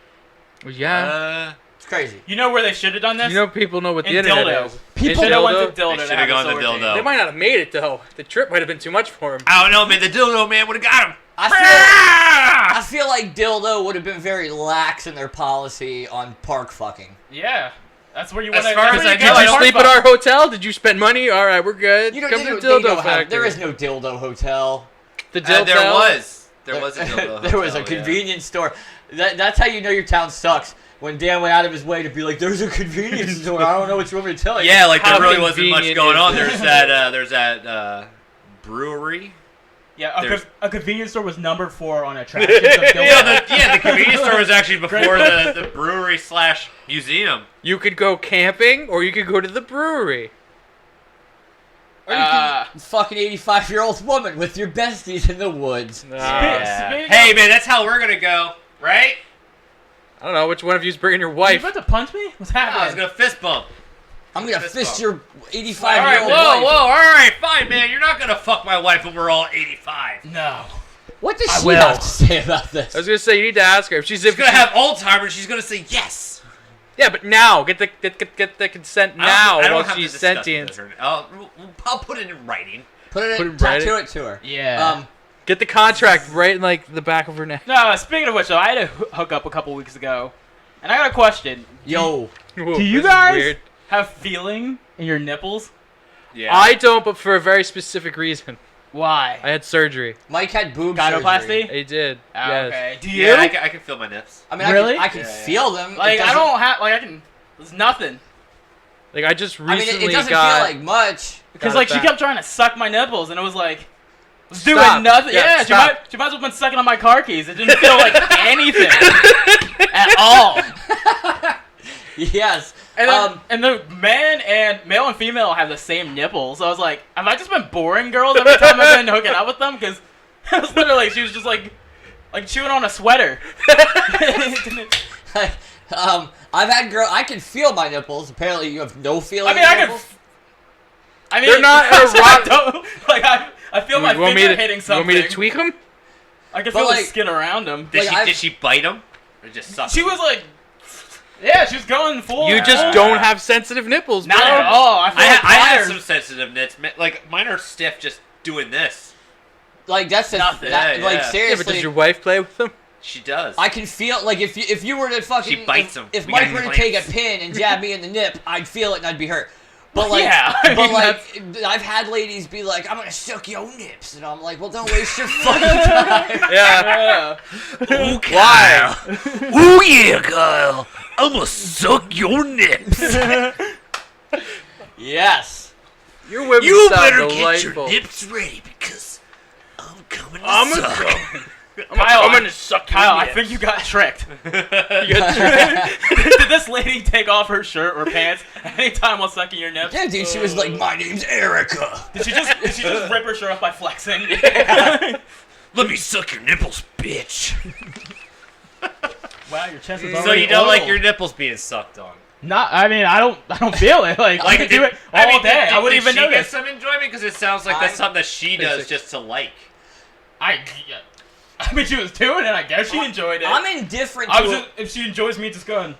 Well, yeah. It's crazy. You know where they should have done this? You know, people know what the In internet Dildo. is. People In should have went Dildo? to Dildo. They to should have have gone this to orgy. Dildo. They might not have made it though. The trip might have been too much for him. I don't know, man. The dildo man would have got him. I feel like Dildo would have been very lax in their policy on park fucking. Yeah. That's where you As want far as I know, Did you I sleep at our hotel? Did you spend money? All right, we're good. You don't, Come they to don't- the they Dildo don't have- Factory. there is no Dildo hotel. The Dildo. There was a dildo. There was a hotel, yeah. convenience store. That's how you know your town sucks. When Dan went out of his way to be like, "There's a convenience store." I don't know what you want me to tell you. Yeah, like How there really wasn't much convenient going is on. this? There's that brewery. Yeah, There's- a convenience store was number 4 on attractions of Dildo. Yeah, the convenience store was actually before the brewery / museum. You could go camping, or you could go to the brewery. Or you can fucking 85-year-old woman with your besties in the woods. Speaking Hey of- man, that's how we're gonna go, right? I don't know which one of you's bringing your You wife. about to punch me? What's I was happening? gonna fist bump. I'm gonna Fist fist bump. your All right, 85-year-old whoa, wife. all right, fine, man. You're not gonna fuck my wife when we're all 85. No. What does I she will. have to say about this? I was gonna say you need to ask her if she's She's gonna have Alzheimer's. She's gonna say yes. Yeah, but now get the consent now I don't while have to she's discuss sentient. it with her. I'll put it in writing. Put it Put in, it right tattoo in- it to her. Yeah. Get the contract right in like the back of her neck. No, speaking of which, though, I had a hook up a couple weeks ago, and I got a question. Yo, Whoa, Do you this is guys weird. have feeling in your nipples? Yeah. I don't, but for a very specific reason. Why? I had surgery. Mike had boob Gynoplasty? surgery. I did. Oh, yes. okay. Do you? Yeah, I can feel my nips. I mean, Really? I can Yeah, yeah. feel them. It Like, I doesn't- don't have, like, I can, there's nothing. Like I just I mean, recently it doesn't got feel like much. Because Got like it she back. kept trying to suck my nipples, and it was like Stop. doing nothing. Yeah, Yeah, stop. she might as well have been sucking on my car keys. It didn't feel like anything at all. Yes. And then, and the male and female have the same nipples. So I was like, have I just been boring girls every time I've been hooking up with them? Because it was literally she was just like chewing on a sweater. I've had I can feel my nipples. Apparently, you have no feeling. I mean, in I your can. nipples? I mean, They're not I don't, like I feel my You want me finger to- hitting You something. want me to tweak them? I can But, feel like- the skin around them. Did Like, she bite him? Or just suck She him? was like, yeah, she was going full. You just full- don't have sensitive nipples, bro. Not at all. I feel I like had pliers. some sensitive nits. Like, mine are stiff just doing this. Like that's Nothing. That, Yeah, like yeah. Yeah, seriously. but does your wife play with them? She does. I can feel like if you were to fucking She bites him. If We Mike got were to clamps. take a pin and jab me in the nip, I'd feel it and I'd be hurt. But like, Yeah, I but mean, like, I've had ladies be like, "I'm gonna suck your nips," and I'm like, "Well, don't waste your fucking time." Yeah. Ooh, Why? Ooh, yeah, Kyle. I'm gonna suck your nips. Yes. Your women You sound better delightful. get your nips ready because I'm coming to I'm suck. Kyle, I'm gonna suck your Kyle, I nips. think you got tricked. You got Did this lady take off her shirt or pants anytime while sucking your nips? Yeah, dude. She was like, "My name's Erica." Did she just rip her shirt off by flexing? Let me suck your nipples, bitch. Wow, your chest is So already you don't like oiled. your nipples being sucked on? Not. I mean, I don't feel it. Like I could do it all day. I wouldn't even did she get notice. some enjoyment? Because it sounds like that's I- something that she does Basic. just to like. I mean, she was doing it. I guess she enjoyed it. I'm indifferent I to was it. just, if she enjoys me, just going.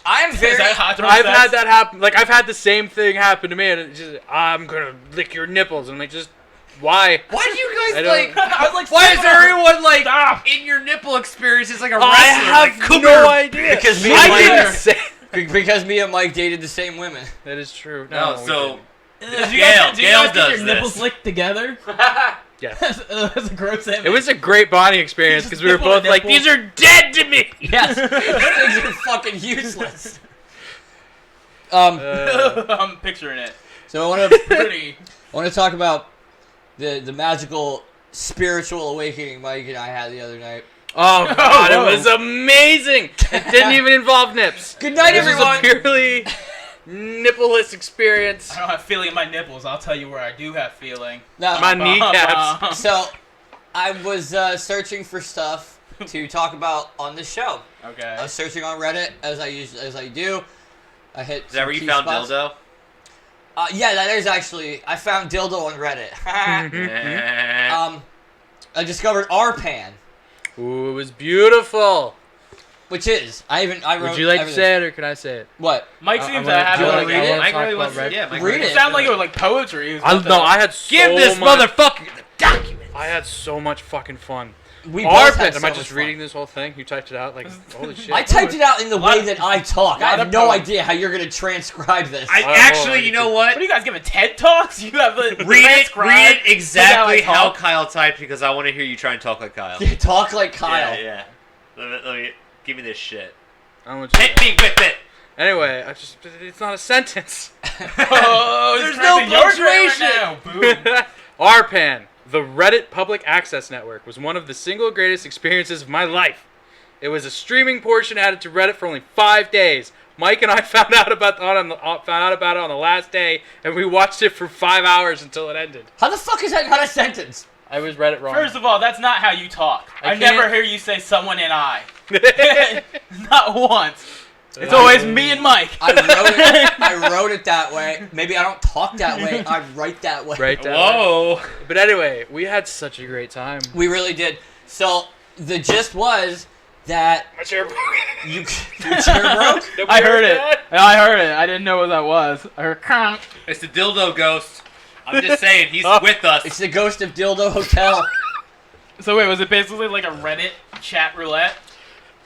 I'm Is very. that hot I've had that happen. Like I've had the same thing happen to me, and it's just I'm gonna lick your nipples, and I'm like, just why? Why do you I guys don't- like? I was like, Why is everyone like Stop. in your nipple experience is like a I wrestler? have like, come no here. idea. Because me I and did Mike- the same. Because me and Mike dated the same women. That is true. No, we so didn't. Do Gail do you guys does get your this. nipples licked together? Yeah. That's a gross image. It was a great bonding experience because we were Nipple to both like, nipple. these are dead to me. Yes. Those things are fucking useless. Um. I'm picturing it. So I want to Pretty. talk about the magical spiritual awakening Mike and I had the other night. Oh god, whoa. it was amazing. It didn't even involve nips. Good night, This everyone. was a purely nippleless experience. I don't have feeling in my nipples. I'll tell you where I do have feeling. No, My kneecaps. so I was searching for stuff to talk about on the show. I Okay. was searching on Reddit as I do. I hit. Is that where you found dildo? Yeah, that is actually. I found dildo on Reddit. I discovered RPAN, Ooh, it was beautiful. which is I wrote. Would you like to everything. say it or can I say it? What? Mike I seems to wanna- have do it. you wanna Like, read it? Mike Talk really about wants to. Reddit? Yeah, Mike Read really it. it sounded like it was like poetry. It was I about no, the- I had so Give this much, motherfucker the document. I had so much fucking fun. We both had Arpit. so Am I much just fun. reading this whole thing? You typed it out like holy shit. I typed it out in the Lot way of- that I talk. I lot have of no poems. idea how you're gonna transcribe this. I Oh, actually, I you know do. what? What are you guys giving TED talks? You have the Read it exactly how I how talk. Kyle typed because I want to hear you try and talk like Kyle. Talk like Kyle. Yeah, yeah. Let me give me this shit. I want you Hit me with it. Anyway, it's not a sentence. Oh, There's it's no pressing your grammar punctuation. now. Boom. RPAN, the Reddit Public Access Network, was one of the single greatest experiences of my life. It was a streaming portion added to Reddit for only 5 days. Mike and I found out about it on the last day, and we watched it for 5 hours until it ended. How the fuck is that not a sentence? I was read it wrong. First of all, that's not how you talk. I I never can't- hear you say someone and I. Not once. It's always me and Mike. I wrote it that way. Maybe I don't talk that way. I write that way. right down. Whoa. But anyway, we had such a great time. We really did. So the gist was that My chair broke. your chair broke. Nobody I heard it. that? I heard it. I didn't know what that was. I heard conk. It's the dildo ghost. I'm just saying, he's Oh. with us. It's the ghost of Dildo Hotel. So wait, was it basically like a Reddit chat roulette?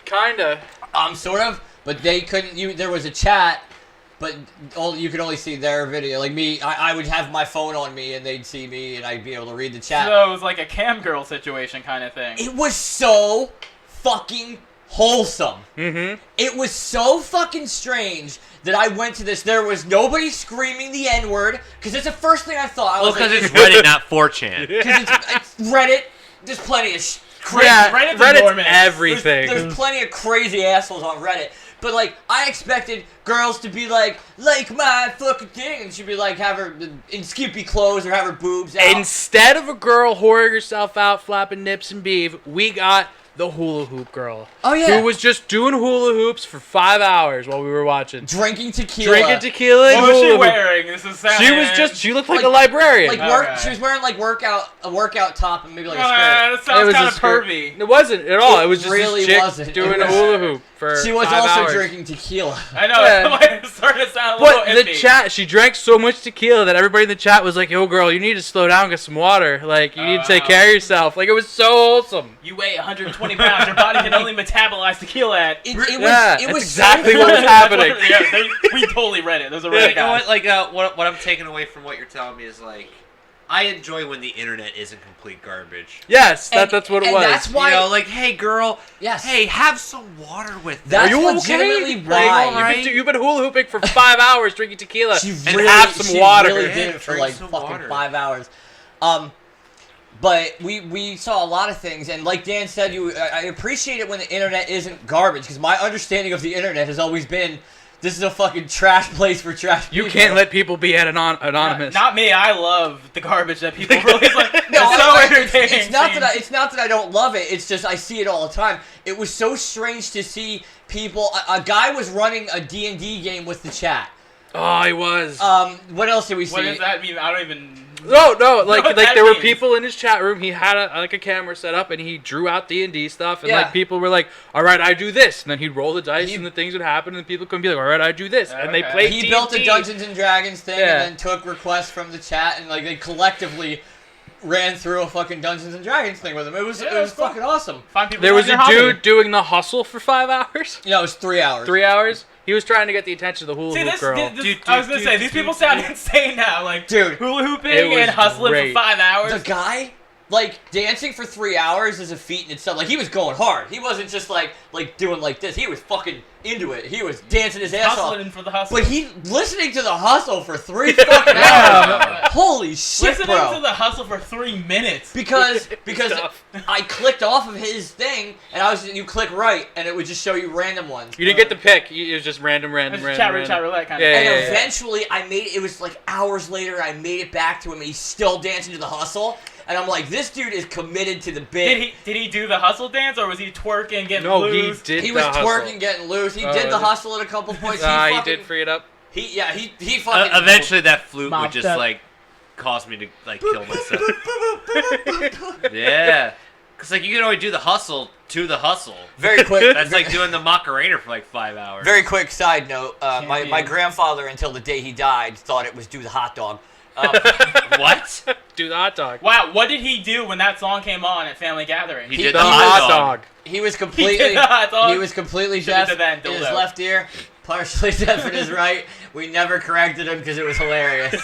Kinda. Sort of. But they couldn't. There was a chat, but you could only see their video. Like me, I would have my phone on me, and they'd see me, and I'd be able to read the chat. So it was like a cam girl situation kind of thing. It was so fucking wholesome. Mm-hmm. It was so fucking strange that I went to this. There was nobody screaming the N-word, because it's the first thing I thought. I Well, was because like, it's Reddit, not 4chan. it's Reddit. There's plenty of crazy. Yeah, Reddit's Reddit's enormous. everything. There's plenty of crazy assholes on Reddit. But, like, I expected girls to be like my fucking thing, and she'd be like, have her in skimpy clothes or have her boobs out. Instead of a girl whoring herself out, flapping nips and beef, we got the hula hoop girl. Oh, yeah. Who was just doing hula hoops for 5 hours while we were watching. Drinking tequila. Drinking tequila and What was hula she hoop. wearing? This is sad. She looked like a librarian. Like Okay. She was wearing like a workout top and maybe like a Oh, skirt. that It sounds was kind a of skirt. pervy. It wasn't at all. It It was just really this chick wasn't. doing It a was- hula hoop for She was 5 also hours. drinking tequila. I know. Yeah. It started to sound a little But the iffy. chat, she drank so much tequila that everybody in the chat was like, "Yo, girl, you need to slow down, get some water. Like, you need to take care of yourself." Like, it was so wholesome. You weigh 120 pounds. Your body can only metabolize tequila at. It was That's was exactly so what was happening. Yeah, we totally read it. There's a You Reddit know guy. what? Like, what I'm taking away from what you're telling me is like, I enjoy when the internet isn't complete garbage. Yes, And- that's what it and was. that's why- You know, like, hey girl, Yes. hey, have some water with that. That's Are you legitimately okay? why. Are you alright? You've been hula hooping for 5 hours, drinking tequila, She and really, have some she water. really Yeah, did it for drink like some fucking water. 5 hours. But we saw a lot of things, and like Dan said, I appreciate it when the internet isn't garbage, because my understanding of the internet has always been, this is a fucking trash place for trash You people. can't let people be anonymous. Not me. I love the garbage that people release. Like, it's No, so it's entertaining. not seeing- it's not that I don't love it. It's just I see it all the time. It was so strange to see people. A guy was running a D&D game with the chat. Oh, he was. What else did we see? What does that mean? I don't even. No, like what that there were means. people in his chat room. He had a camera set up, and he drew out D&D stuff, and Yeah. like people were like, "All right, I do this," and then he'd roll the dice, He- and the things would happen, and people could be like, "All right, I do this," and they Okay. played He D&D. built a Dungeons and Dragons thing Yeah. and then took requests from the chat and like they collectively ran through a fucking Dungeons and Dragons thing with him. It was Yeah, it was that's cool. fucking awesome. Find people There who was love a your hobby. dude doing the hustle for 5 hours, Yeah, it was 3 hours. 3 hours. He was trying to get the attention of the hula See, hoop this, girl. I was gonna say, these people sound insane now. Like, Dude, hula it hooping was and hustling great. for 5 hours. the guy, like dancing for 3 hours is a feat in itself. Like he was going hard. He wasn't just like doing like this. He was fucking into it. He was dancing his ass off. Hustling for the hustle. But he listening to the hustle for 3 fucking hours. Holy shit, Listening bro. to the hustle for 3 minutes. Because tough. I clicked off of his thing and you click right and it would just show you random ones. You didn't get the pick. It was just random. It's chat roulette kind Yeah, of. And yeah, eventually I made it was like hours later I made it back to him and he's still dancing to the hustle and I'm like, this dude is committed to the bit. Did he do the hustle dance or was he twerking, getting No, loose? he did. He the was hustle. twerking, getting loose. He Oh, did the is it? hustle at a couple points. He fucking, did free it up. He fucking Eventually, that flute would Mopped just up. like cause me to like kill myself. Yeah, because like you can only do the hustle to the hustle. very quick. That's like doing the Macarena for like 5 hours. Very quick side note. My Champion. grandfather, until the day he died, thought it was do the hot dog. What? Do the hot dog. Wow, what did he do when that song came on at family gathering? He He- did The the hot dog. He was He completely did the hot dog? he was completely Should've deaf did that in in his Dildo. left ear, partially deaf in his right. We never corrected him because it was hilarious.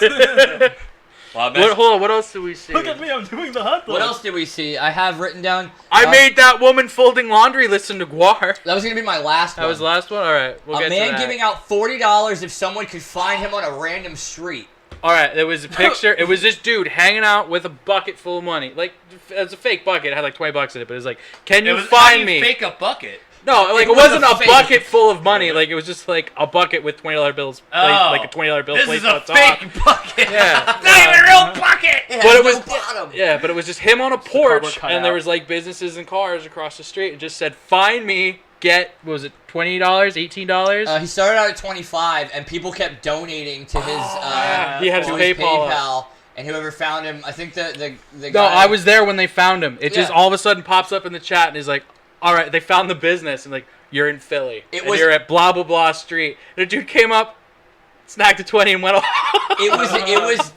Well, I bet- Hold on, what else did we see? Look at me, I'm doing the hot dog. What else did we see? I have written down. I made that woman folding laundry listen to Guar. That was gonna be my last That one. was the last one? Alright, we'll a get to man that. giving out $40 if someone could find him on a random street. Alright, there was a picture. It was this dude hanging out with a bucket full of money. Like, it was a fake bucket. It had like 20 bucks in it, but it was like, can It you was, how find do you me? fake a bucket? No, like It it was wasn't a a fake- bucket full of money. Like, it was just like a bucket with $20 bills. Oh. Like a $20 bill This placed is a on top. fake bucket. Yeah. Not even a real bucket. It But has it was no bottom. Yeah, but it was just him on a cardboard porch, cutout. and there was like businesses and cars across the street. It just said, "Find me, get." What was it, $20, $18? He started out at 25, and people kept donating to his yeah. He had to his his PayPal. PayPal, and whoever found him, I think the No, guy. I was there when they found him. It just Yeah. all of a sudden pops up in the chat, and he's like, "All right, they found the business," and like, "You're in Philly, It and was- you're at blah blah blah street." And a dude came up, snagged a 20, and went off. It was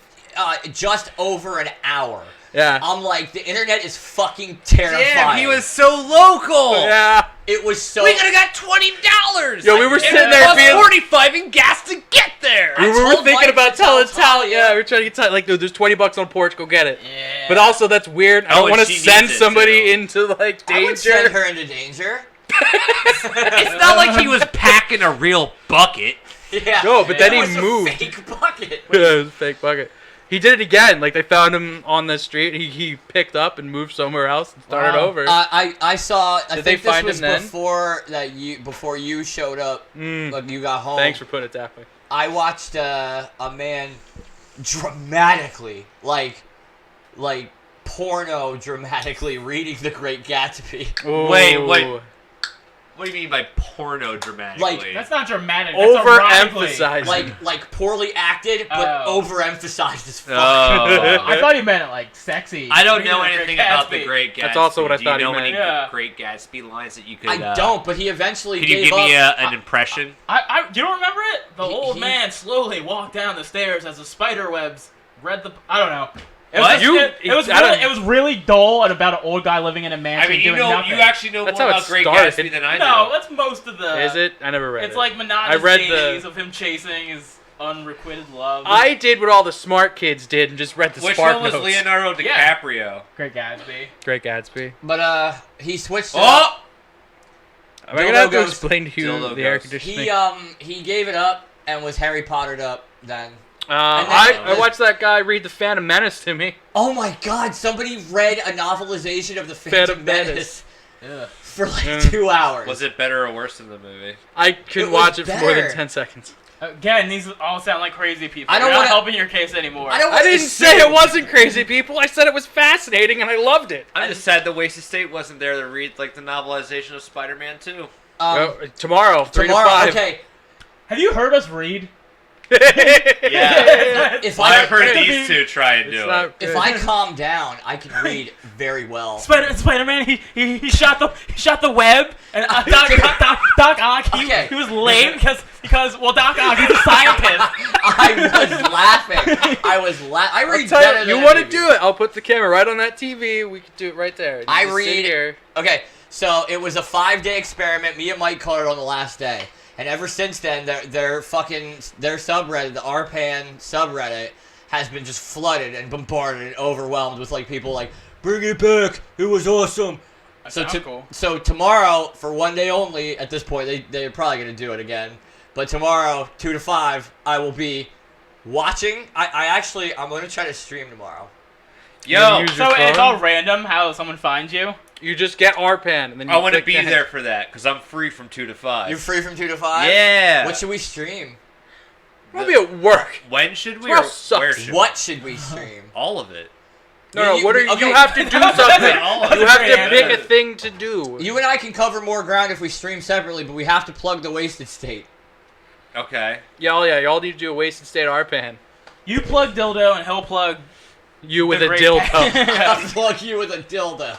just over an hour. Yeah. I'm like, the internet is fucking terrifying. Damn, he was so local. Yeah. It was so. We could have got $20. Yo, we were It sitting there cost being- 45 in gas to get there. We were told thinking Mike about to tell telling Talia. Talia. Yeah, we were trying to get Talia. Like, dude, there's $20 on porch. Go get it. Yeah. But also, that's weird. I Oh, don't and want to she send needs it, somebody too. into like I would send danger. her into danger. It's not like he was packing a real bucket. Yeah. No, but then it he was moved. A fake bucket. Yeah, it was a fake bucket. He did it again. Like, they found him on the street. He picked up and moved somewhere else and started Wow. over. I saw. I Did they think this find was him then? before you showed up. Mm. Like you got home. Thanks for putting it that way. I watched a man dramatically, like porno dramatically reading The Great Gatsby. Wait, Ooh. what? What do you mean by porno dramatically? Like, That's not dramatic. That's erotically. Overemphasizing. Like poorly acted, but Oh. overemphasized as fuck. Oh. I thought he meant it like sexy. I don't Reading know The Great anything about The Gatsby. Great Gatsby. That's also what I thought Do he you know meant. any Yeah. Great Gatsby lines that you could... I don't, but he eventually Can you gave give me up. an impression? You don't remember it? The He- old he- man slowly walked down the stairs as the spider webs read the. I don't know. It What? was, just- it was I really, don't- it was really dull and about an old guy living in a I mansion mean, you doing know, nothing. you actually know That's more how it about Great started. Gatsby than I do. No, that's most of the. Is it? I never read it. It's like monotonous I read days the. of him chasing his unrequited love. I did what all the smart kids did and just read the Which Spark one was Notes. Leonardo Yeah. DiCaprio? Great Gatsby. Great Gatsby. But he switched it up. Oh! Am I gonna have to Dildo explain to you Dildo the air ghost. conditioning? He gave it up and was Harry Pottered up then. And I then- watched that guy read the Phantom Menace to me. Oh my God! Somebody read a novelization of the Phantom Phantom Menace Ugh. for like Yeah. 2 hours. Was it better or worse than the movie? I couldn't It was watch it for more than better. 10 seconds. Again, these all sound like crazy people. I don't You're not wanna- helping your case anymore. I don't I wanna didn't say assume- it wasn't crazy, people. I said it was fascinating and I loved it. I'm just sad the Wasted State wasn't there to read like the novelization of Spider-Man 2. Tomorrow, 3 Tomorrow, to 5. okay. Have you heard us read? Yeah. If I've heard It's these two try and do it. If I calm down, I can read very well. Spider-Man, he shot the web, and Doc Ock, Okay. he was lame because Doc Ock, he's a scientist. I was laughing. I read Tell better you than want to any of do it? I'll put the camera right on that TV. We can do it right there. I Just sit read- here. Okay, so it was a 5-day experiment. Me and Mike colored on the last day, and ever since then, their subreddit, the RPAN subreddit, has been just flooded and bombarded and overwhelmed with like people like, bring it back, it was awesome. Cool. So tomorrow, for 1 day only, at this point, they're probably gonna do it again. But tomorrow, 2 to 5, I will be watching. I'm gonna try to stream tomorrow. Yo, Use So your it's phone? all random how someone finds you. You just get RPAN and then you I want to click be that. there for that because I'm free from 2 to 5. You're free from 2 to 5. Yeah. What should we stream? I'll be at work. When should we? Tomorrow Or sucks. where should What should we stream? All of it. No, You- what are you? okay. You have to do something. All of You it. have to Yeah. pick a thing to do. You and I can cover more ground if we stream separately, but we have to plug the Wasted State. Okay. Yeah, y'all need to do a Wasted State RPAN. You plug Dildo, and he'll plug You with the a great dildo. I'll plug you with a dildo.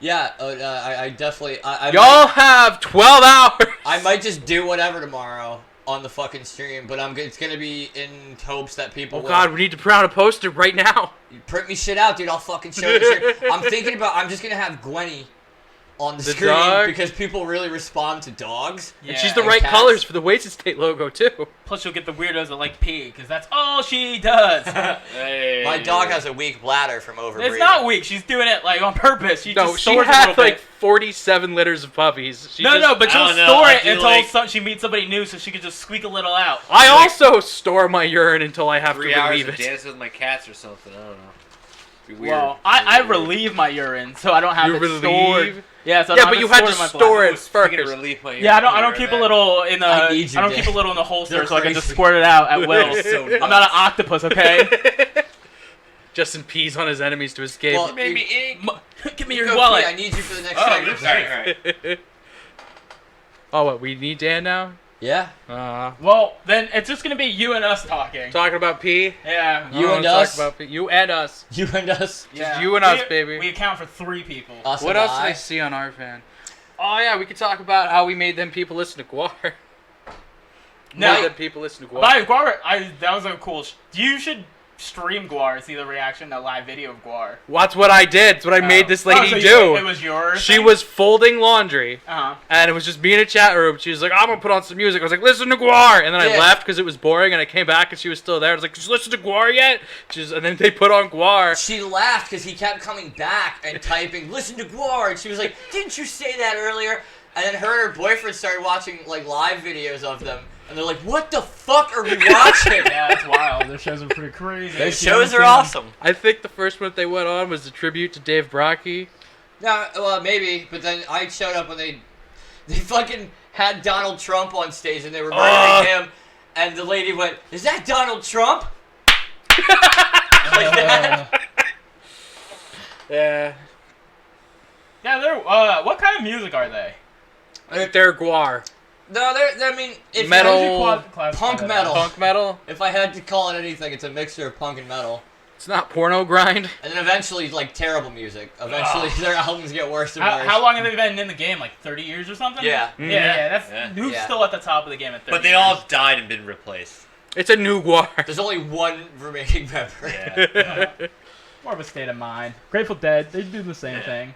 I definitely. Y'all have 12 hours. I might just do whatever tomorrow on the fucking stream, but it's gonna be in hopes that people. Oh will God, we need to print out a poster right now. print me shit out, dude. I'll fucking show you shit. I'm thinking about. I'm just gonna have Gwenny on the The screen dog? because people really respond to dogs. And she's Yeah, the and right cats. colors for the Wasted State logo too. Plus, you'll get the weirdos that like pee, because that's all she does. Hey. My dog has a weak bladder from overbreeding. It's not weak. She's doing it like on purpose. She No, just she stores a had little like bit. 47 litters of puppies. She No, just- but I she'll don't know, store I it do until like- she meets somebody new, so she can just squeak a little out. I also store my urine until I have 3 to hours relieve of it. dancing with my cats or something. I don't know. Be weird. Well, I Be weird. relieve my urine, so I don't have You it relieve? stored. Yeah, so I Yeah, don't but have you it had stored to in my store bladder. it Speaking of first. relief, my Yeah, I don't urine, keep a little in the. I need you, I don't Dick. keep a little in the holster, They're so I can just crazy. squirt it out at will. It's so I'm not an octopus, okay? Justin pees on his enemies to escape. Well, You made me ink. Give me You your go wallet. pee. I need you for the next Oh, segment. sorry. Oh, what? We need Dan now? Yeah. Well, then it's just gonna be you and us talking. Talking about pee? Yeah. You Oh, and talk us? About pee. You and us. You and us. Yeah. you and us, baby. We account for 3 people. Us What and else did I. I see on our fan? Oh yeah, we could talk about how we made them people listen to Guar. No. Made them people listen to Guar. By Guar, that was a cool. You should stream Guar, see the reaction to live video of Guar. That's what I did. That's what I made this lady do. It was yours. She was folding laundry, Uh-huh. and it was just me in a chat room. She was like, "I'm gonna put on some music." I was like, "Listen to Guar," and then I Yeah. left because it was boring. And I came back and she was still there. I was like, "Just listen to Guar yet?" And then they put on Guar. She laughed because he kept coming back and typing, "Listen to Guar," and she was like, "Didn't you say that earlier?" And then her and her boyfriend started watching like live videos of them, and they're like, "What the fuck are we watching?" Yeah, it's wild. Their shows are pretty crazy. Their shows are awesome. I think the first one that they went on was a tribute to Dave Brockie. No, well, maybe, but then I showed up when they fucking had Donald Trump on stage and they were murdering him, and the lady went, "Is that Donald Trump?" Like that. Yeah. Yeah, they're. What kind of music are they? They're Guar. No, they're. I mean, if Metal. Punk metal. Punk metal. If I had to call it anything, it's a mixture of punk and metal. It's not porno grind. And then eventually, like, terrible music. Eventually, their albums get worse and worse. How long have they been in the game? Like 30 years or something? Yeah. Yeah. That's Yeah. who's Yeah. still at the top of the game at 30. But they years? all died and been replaced. It's a new Guar. There's only one remaining member. Yeah. More of a state of mind. Grateful Dead, they do the same Yeah. thing.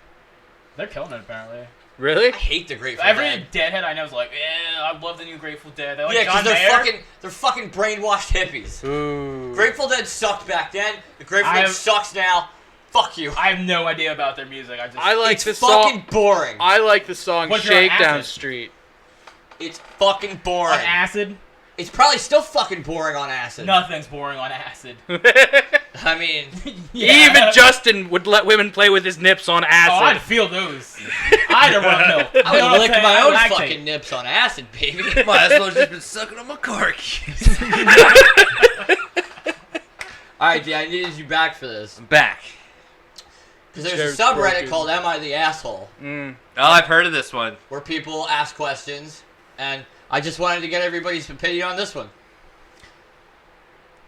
They're killing it apparently. Really? I hate the Grateful Every Dead. Deadhead I know is like, yeah, I love the new Grateful Dead. They're like Yeah, John because Mayer. they're fucking brainwashed hippies. Ooh. Grateful Dead sucked back then. The Grateful I Dead have- sucks now. Fuck you. I have no idea about their music. I like It's the fucking song. boring. I like the song What's your on Shakedown acid? Street. It's fucking on boring. acid. It's probably still fucking boring on acid. Nothing's boring on acid. I mean, Even Justin would let women play with his nips on Oh, I'd acid. feel those. I'd have run milk. You know I would what I'm lick saying? my own Lactate. fucking nips on acid, baby. Might as well just been sucking on my car keys. Alright, D, I needed you back for this. I'm back. Because there's Chair's a subreddit broken. called Am I the Asshole? Mm. Oh, I've heard of this one. Where people ask questions, and I just wanted to get everybody's opinion on this one.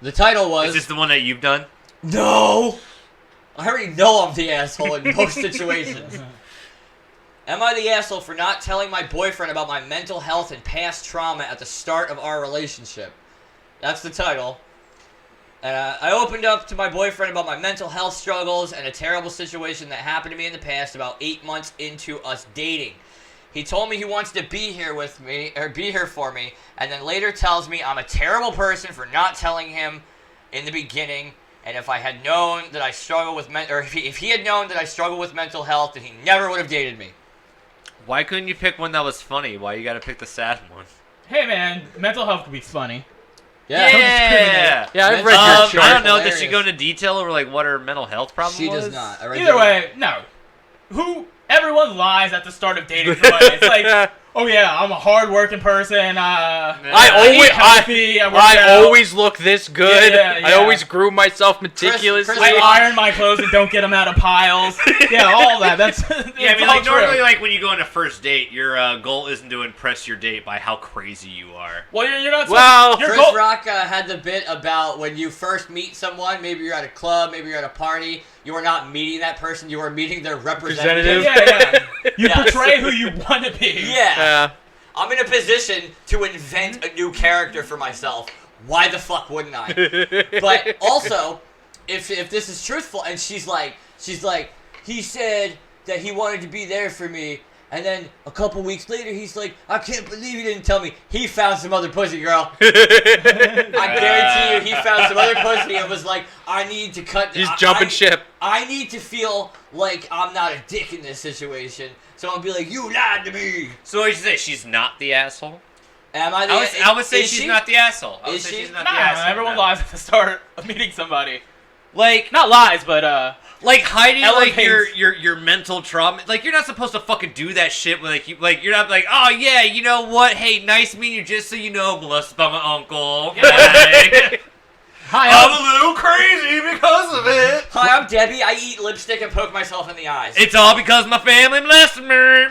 The title was... Is this the one that you've done? No! I already know I'm the asshole in most situations. Am I the asshole for not telling my boyfriend about my mental health and past trauma at the start of our relationship? That's the title. I opened up to my boyfriend about my mental health struggles and a terrible situation that happened to me in the past about 8 months into us dating. He told me he wants to be here with me, or be here for me, and then later tells me I'm a terrible person for not telling him in the beginning, and if I had known that I struggle with if he had known that I struggle with mental health, then he never would have dated me. Why couldn't you pick one that was funny? Why you gotta pick the sad one? Hey man, mental health could be funny. Yeah. Yeah, I've read your I chart. don't know. Does she Hilarious. go into detail over like what her mental health problem She was? does not. I read Either your- way, no. Everyone lies at the start of dating somebody. It's like, oh yeah, I'm a hard-working person. I eat healthy, I work out. always look this good. Yeah. I always groom myself meticulously. Chris- I iron my clothes and don't get them out of piles. Yeah, all that. That's Yeah, I mean, all like true. normally, like when you go on a first date, your goal isn't to impress your date by how crazy you are. Well, you're not. Well, your Chris goal- Rock had the bit about when you first meet someone, maybe you're at a club, maybe you're at a party, you are not meeting that person, you are meeting their representative. Representative. Yeah. You Yeah. portray who you want to be. Yeah. I'm in a position to invent a new character for myself. Why the fuck wouldn't I? But also, if this is truthful, and she's like, he said that he wanted to be there for me, and then a couple weeks later, he's like, I can't believe he didn't tell me. He found some other pussy, girl. I guarantee you, he found some other pussy and was like, I need to cut. He's jumping ship. I need to feel like I'm not a dick in this situation. So I'll be like, you lied to me. So what you say? She's not the asshole. Am I the I would say is she's she? not the asshole. I would Is say she? she's not Nah, the asshole. everyone no. lies at the start of meeting somebody. Like, Not lies, but like hiding like Elevates. your mental trauma. Like you're not supposed to fucking do that shit. Like you're not like, oh yeah, you know what? Hey, nice meeting you. Just so you know, molested by my uncle. Like, hi, I'm a little crazy because of it. Hi, I'm Debbie. I eat lipstick and poke myself in the eyes. It's all because my family molested me. your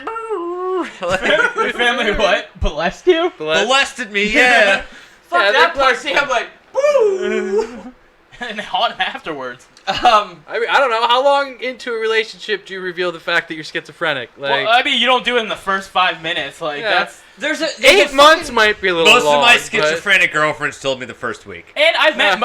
family what? Blessed you? Molested me, yeah. Fuck Yeah, that they're pussy. I'm like, woo. And haunt him afterwards. I mean, I don't know. How long into a relationship do you reveal the fact that you're schizophrenic? Like, Well, I mean, you don't do it in the first 5 minutes. Like, Yeah. that's... There's a 8 months might be a little Most long. of my but- schizophrenic girlfriends told me the first week. And I've met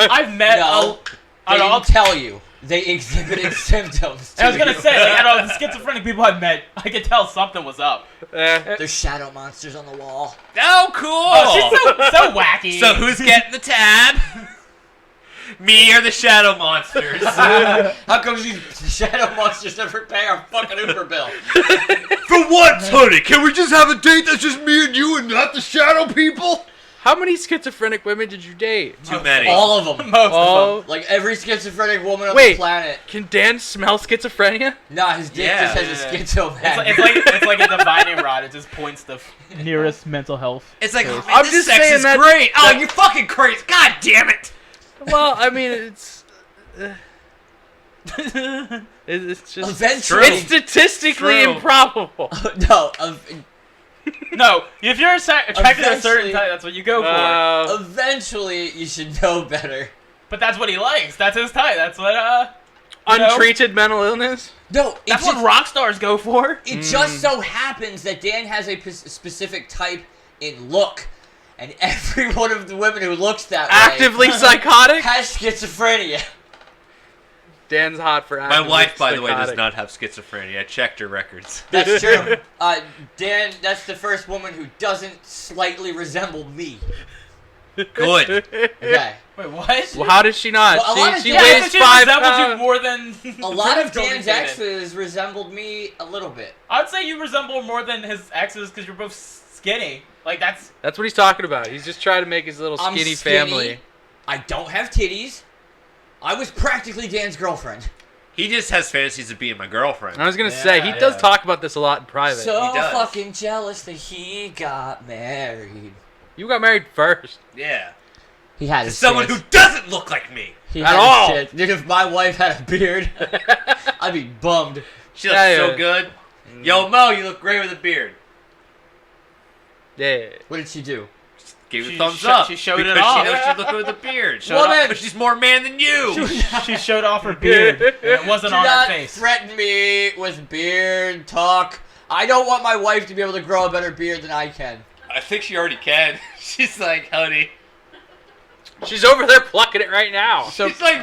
No. They didn't tell you. They exhibited symptoms. I was gonna you. say, like, out of the schizophrenic people I've met, I could tell something was up. There's shadow monsters on the wall. Oh, cool. Oh, she's so wacky. So who's getting the tab? Me or the shadow monsters? How come these shadow monsters never pay our fucking Uber bill? For what, honey? Can we just have a date that's just me and you and not the shadow people? How many schizophrenic women did you date? Too many. All of them. Most of them. Like every schizophrenic woman on Wait. the planet. Can Dan smell schizophrenia? Nah, his dick just has a schizo man. It's like a divining rod. It just points the nearest mental health. It's like, oh, man, I'm this just sex saying is that- great. Oh, that- you fucking crazy. God damn it. Well, I mean, it's just Eventually. it's statistically True. improbable. No, No, if you're attracted to a certain Eventually- type, that's what you go for. eventually you should know better. But that's what he likes. That's his type. That's what Untreated mental illness. No, That's what rock stars go for. It just so happens that Dan has a specific type in look, and every one of the women who looks that Actively way psychotic. has schizophrenia. Dan's hot for My actively wife, by the way, does psychotic. not have schizophrenia. I checked her records. That's true. Dan, that's the first woman who doesn't slightly resemble me. Good. Okay. Wait, what? Well, how does she not? Well, a lot of she Dan- weighs she 5 resembles you pounds. more than A lot of Tony Dan's did. exes resembled me a little bit. I'd say you resemble more than his exes because you're both skinny. Like that's That's what he's talking about. He's just trying to make his little I'm skinny skinny. family. I don't have titties. I was practically Dan's girlfriend. He just has fantasies of being my girlfriend. I was gonna say he does talk about this a lot in private. So He does. fucking jealous that he got married. You got married first. Yeah. He had To his someone chance. who doesn't look like me. He At had his all. chance. Dude, if my wife had a beard, I'd be bummed. She looks Yeah, so yeah. good. Yo, Mo, you look great with a beard. Yeah. What did she do? Gave it She a thumbs sho- up. she showed it because off. she knows she's looking with a beard. Showed Woman! off, but she's more man than you. she showed off her beard. And it wasn't Do on her not face. threaten me with beard talk. I don't want my wife to be able to grow a better beard than I can. I think she already can. She's like, honey. She's over there plucking it right now. She's like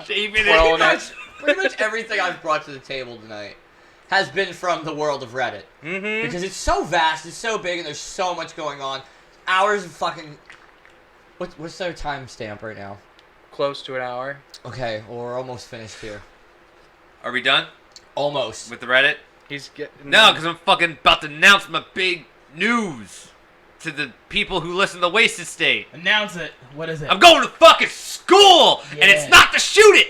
shaving well, it. that's- Pretty much everything I've brought to the table tonight has been from the world of Reddit. Mm-hmm. Because it's so vast, it's so big, and there's so much going on. Hours of fucking... What's their timestamp right now? Close to an hour. Okay, well, we're almost finished here. Are we done Almost. with the Reddit? He's getting No, because I'm fucking about to announce my big news to the people who listen to Wasted State. Announce it. What is it? I'm going to fucking school, and Yeah. it's not to shoot it.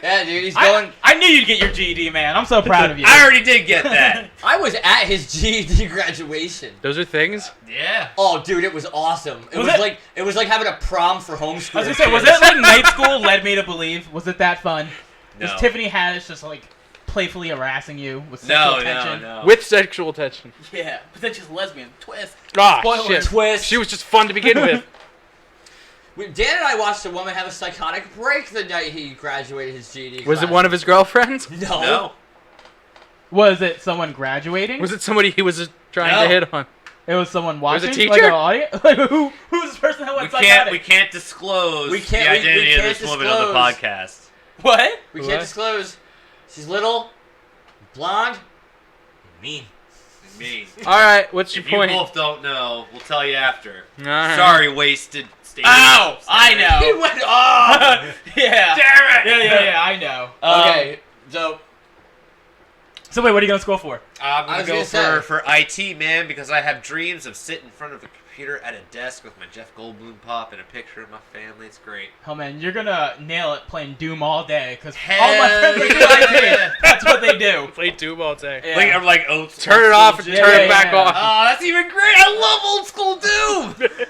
Yeah, dude, he's going... I knew you'd get your GED, man. I'm so proud of you. I already did get that. I was at his GED graduation. Those are things. Yeah. Oh, dude, it was awesome. It Was was it- like it was like having a prom for homeschool. I was gonna say, was it like night school led me to believe? Was it that fun? No. Was Tiffany Haddish just like playfully harassing you with sexual tension? no. With sexual tension. Yeah, but then she's lesbian. Twist. Ah, Spoiler. shit. Twist. She was just fun to begin with. Dan and I watched a woman have a psychotic break the night he graduated his GED. Was it class. one of his girlfriends? No. No. Was it someone graduating? Was it somebody he was trying No. to hit on? It was someone was a watching. Like teacher? an audience. Like who's the person that We went can't. psychotic? We can't disclose We can't- the we identity of can't this woman on the disclose. podcast. What? We What? can't disclose. She's little, blonde, mean. Me. All right, what's your If you point? both don't know, we'll tell you after. All right. Sorry, Wasted State. Ow! I He know. went, oh! Yeah. Damn it! Yeah. I know. Okay, so So wait, what are you going to school for? I'm I gonna was go gonna say. for IT, man, because I have dreams of sitting in front of a computer at a desk with my Jeff Goldblum pop and a picture of my family. It's great. Oh man, you're gonna nail it playing Doom all day because Hell all my friends are yeah. doing IT. That's what they do. Play Doom all day. Yeah. Like I'm like, oh, Turn it off and Yeah, turn yeah, it back yeah. on. Oh, that's even great. I love old school Doom.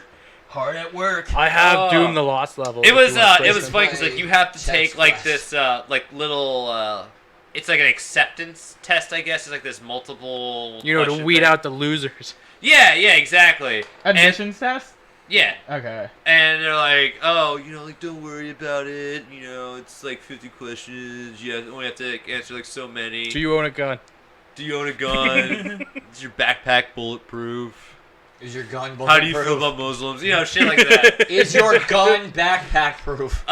Hard at work. I have Oh. Doom the Lost level. It if was you wanna play it was some. funny because like you have to Chest take like flash. this like little it's like an acceptance test, I guess. It's like this multiple. You know, to question weed thing. out the losers. Yeah, exactly. Admissions test? Yeah, Okay. and they're like, oh, like don't worry about it. It's like 50 questions. You only have to answer like so many. Do you own a gun? Do you own a gun? Is your backpack bulletproof? is your gun How do you bulletproof? feel about Muslims? Shit like that. Is your gun backpack proof?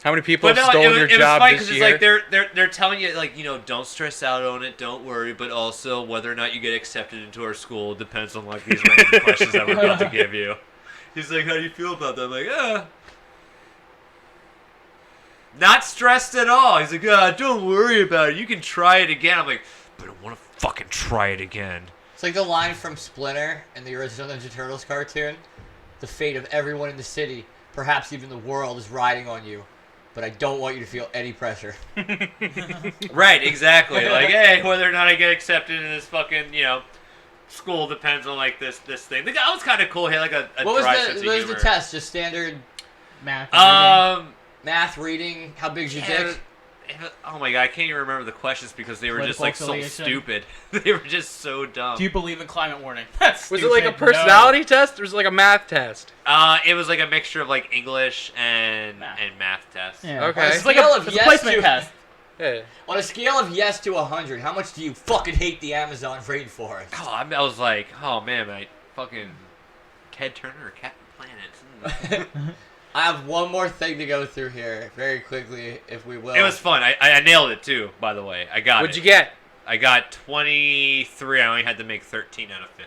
How many people But have no, stolen your it was job funny this because year? it's like they're telling you like don't stress out on it, don't worry, but also whether or not you get accepted into our school depends on like these random questions that we're about to give you. He's like, how do you feel about that? I'm like, not stressed at all. He's like, don't worry about it. You can try it again. I'm like, but I want to fucking try it again. It's like the line from Splinter in the original Ninja Turtles cartoon. The fate of everyone in the city, perhaps even the world, is riding on you. But I don't want you to feel any pressure. Right, exactly. Like, hey, whether or not I get accepted in this fucking, school depends on like this thing. The guy was kind of cool. He had like a What dry was sense of the humor. test? Just standard Math. and reading. math, reading, how big's your Yeah, dick? oh my god, I can't even remember the questions because they were just like Political so affiliation. stupid. They were just so dumb. Do you believe in climate warning? That's Was it like a stupid. personality test or was it like a math test? It was like a mixture of like English and Math. math tests. No. Yeah. Okay. It's like Scale a, of it's yes a placement to- test. Yeah. On a scale of yes to 100, how much do you fucking hate the Amazon rainforest? Oh, I was like, oh man, my fucking Ted Turner or Captain Planet. I have one more thing to go through here, very quickly, if we will. It was fun. I nailed it too, by the way. I got What'd it. you get? I got 23. I only had to make 13 out of 50.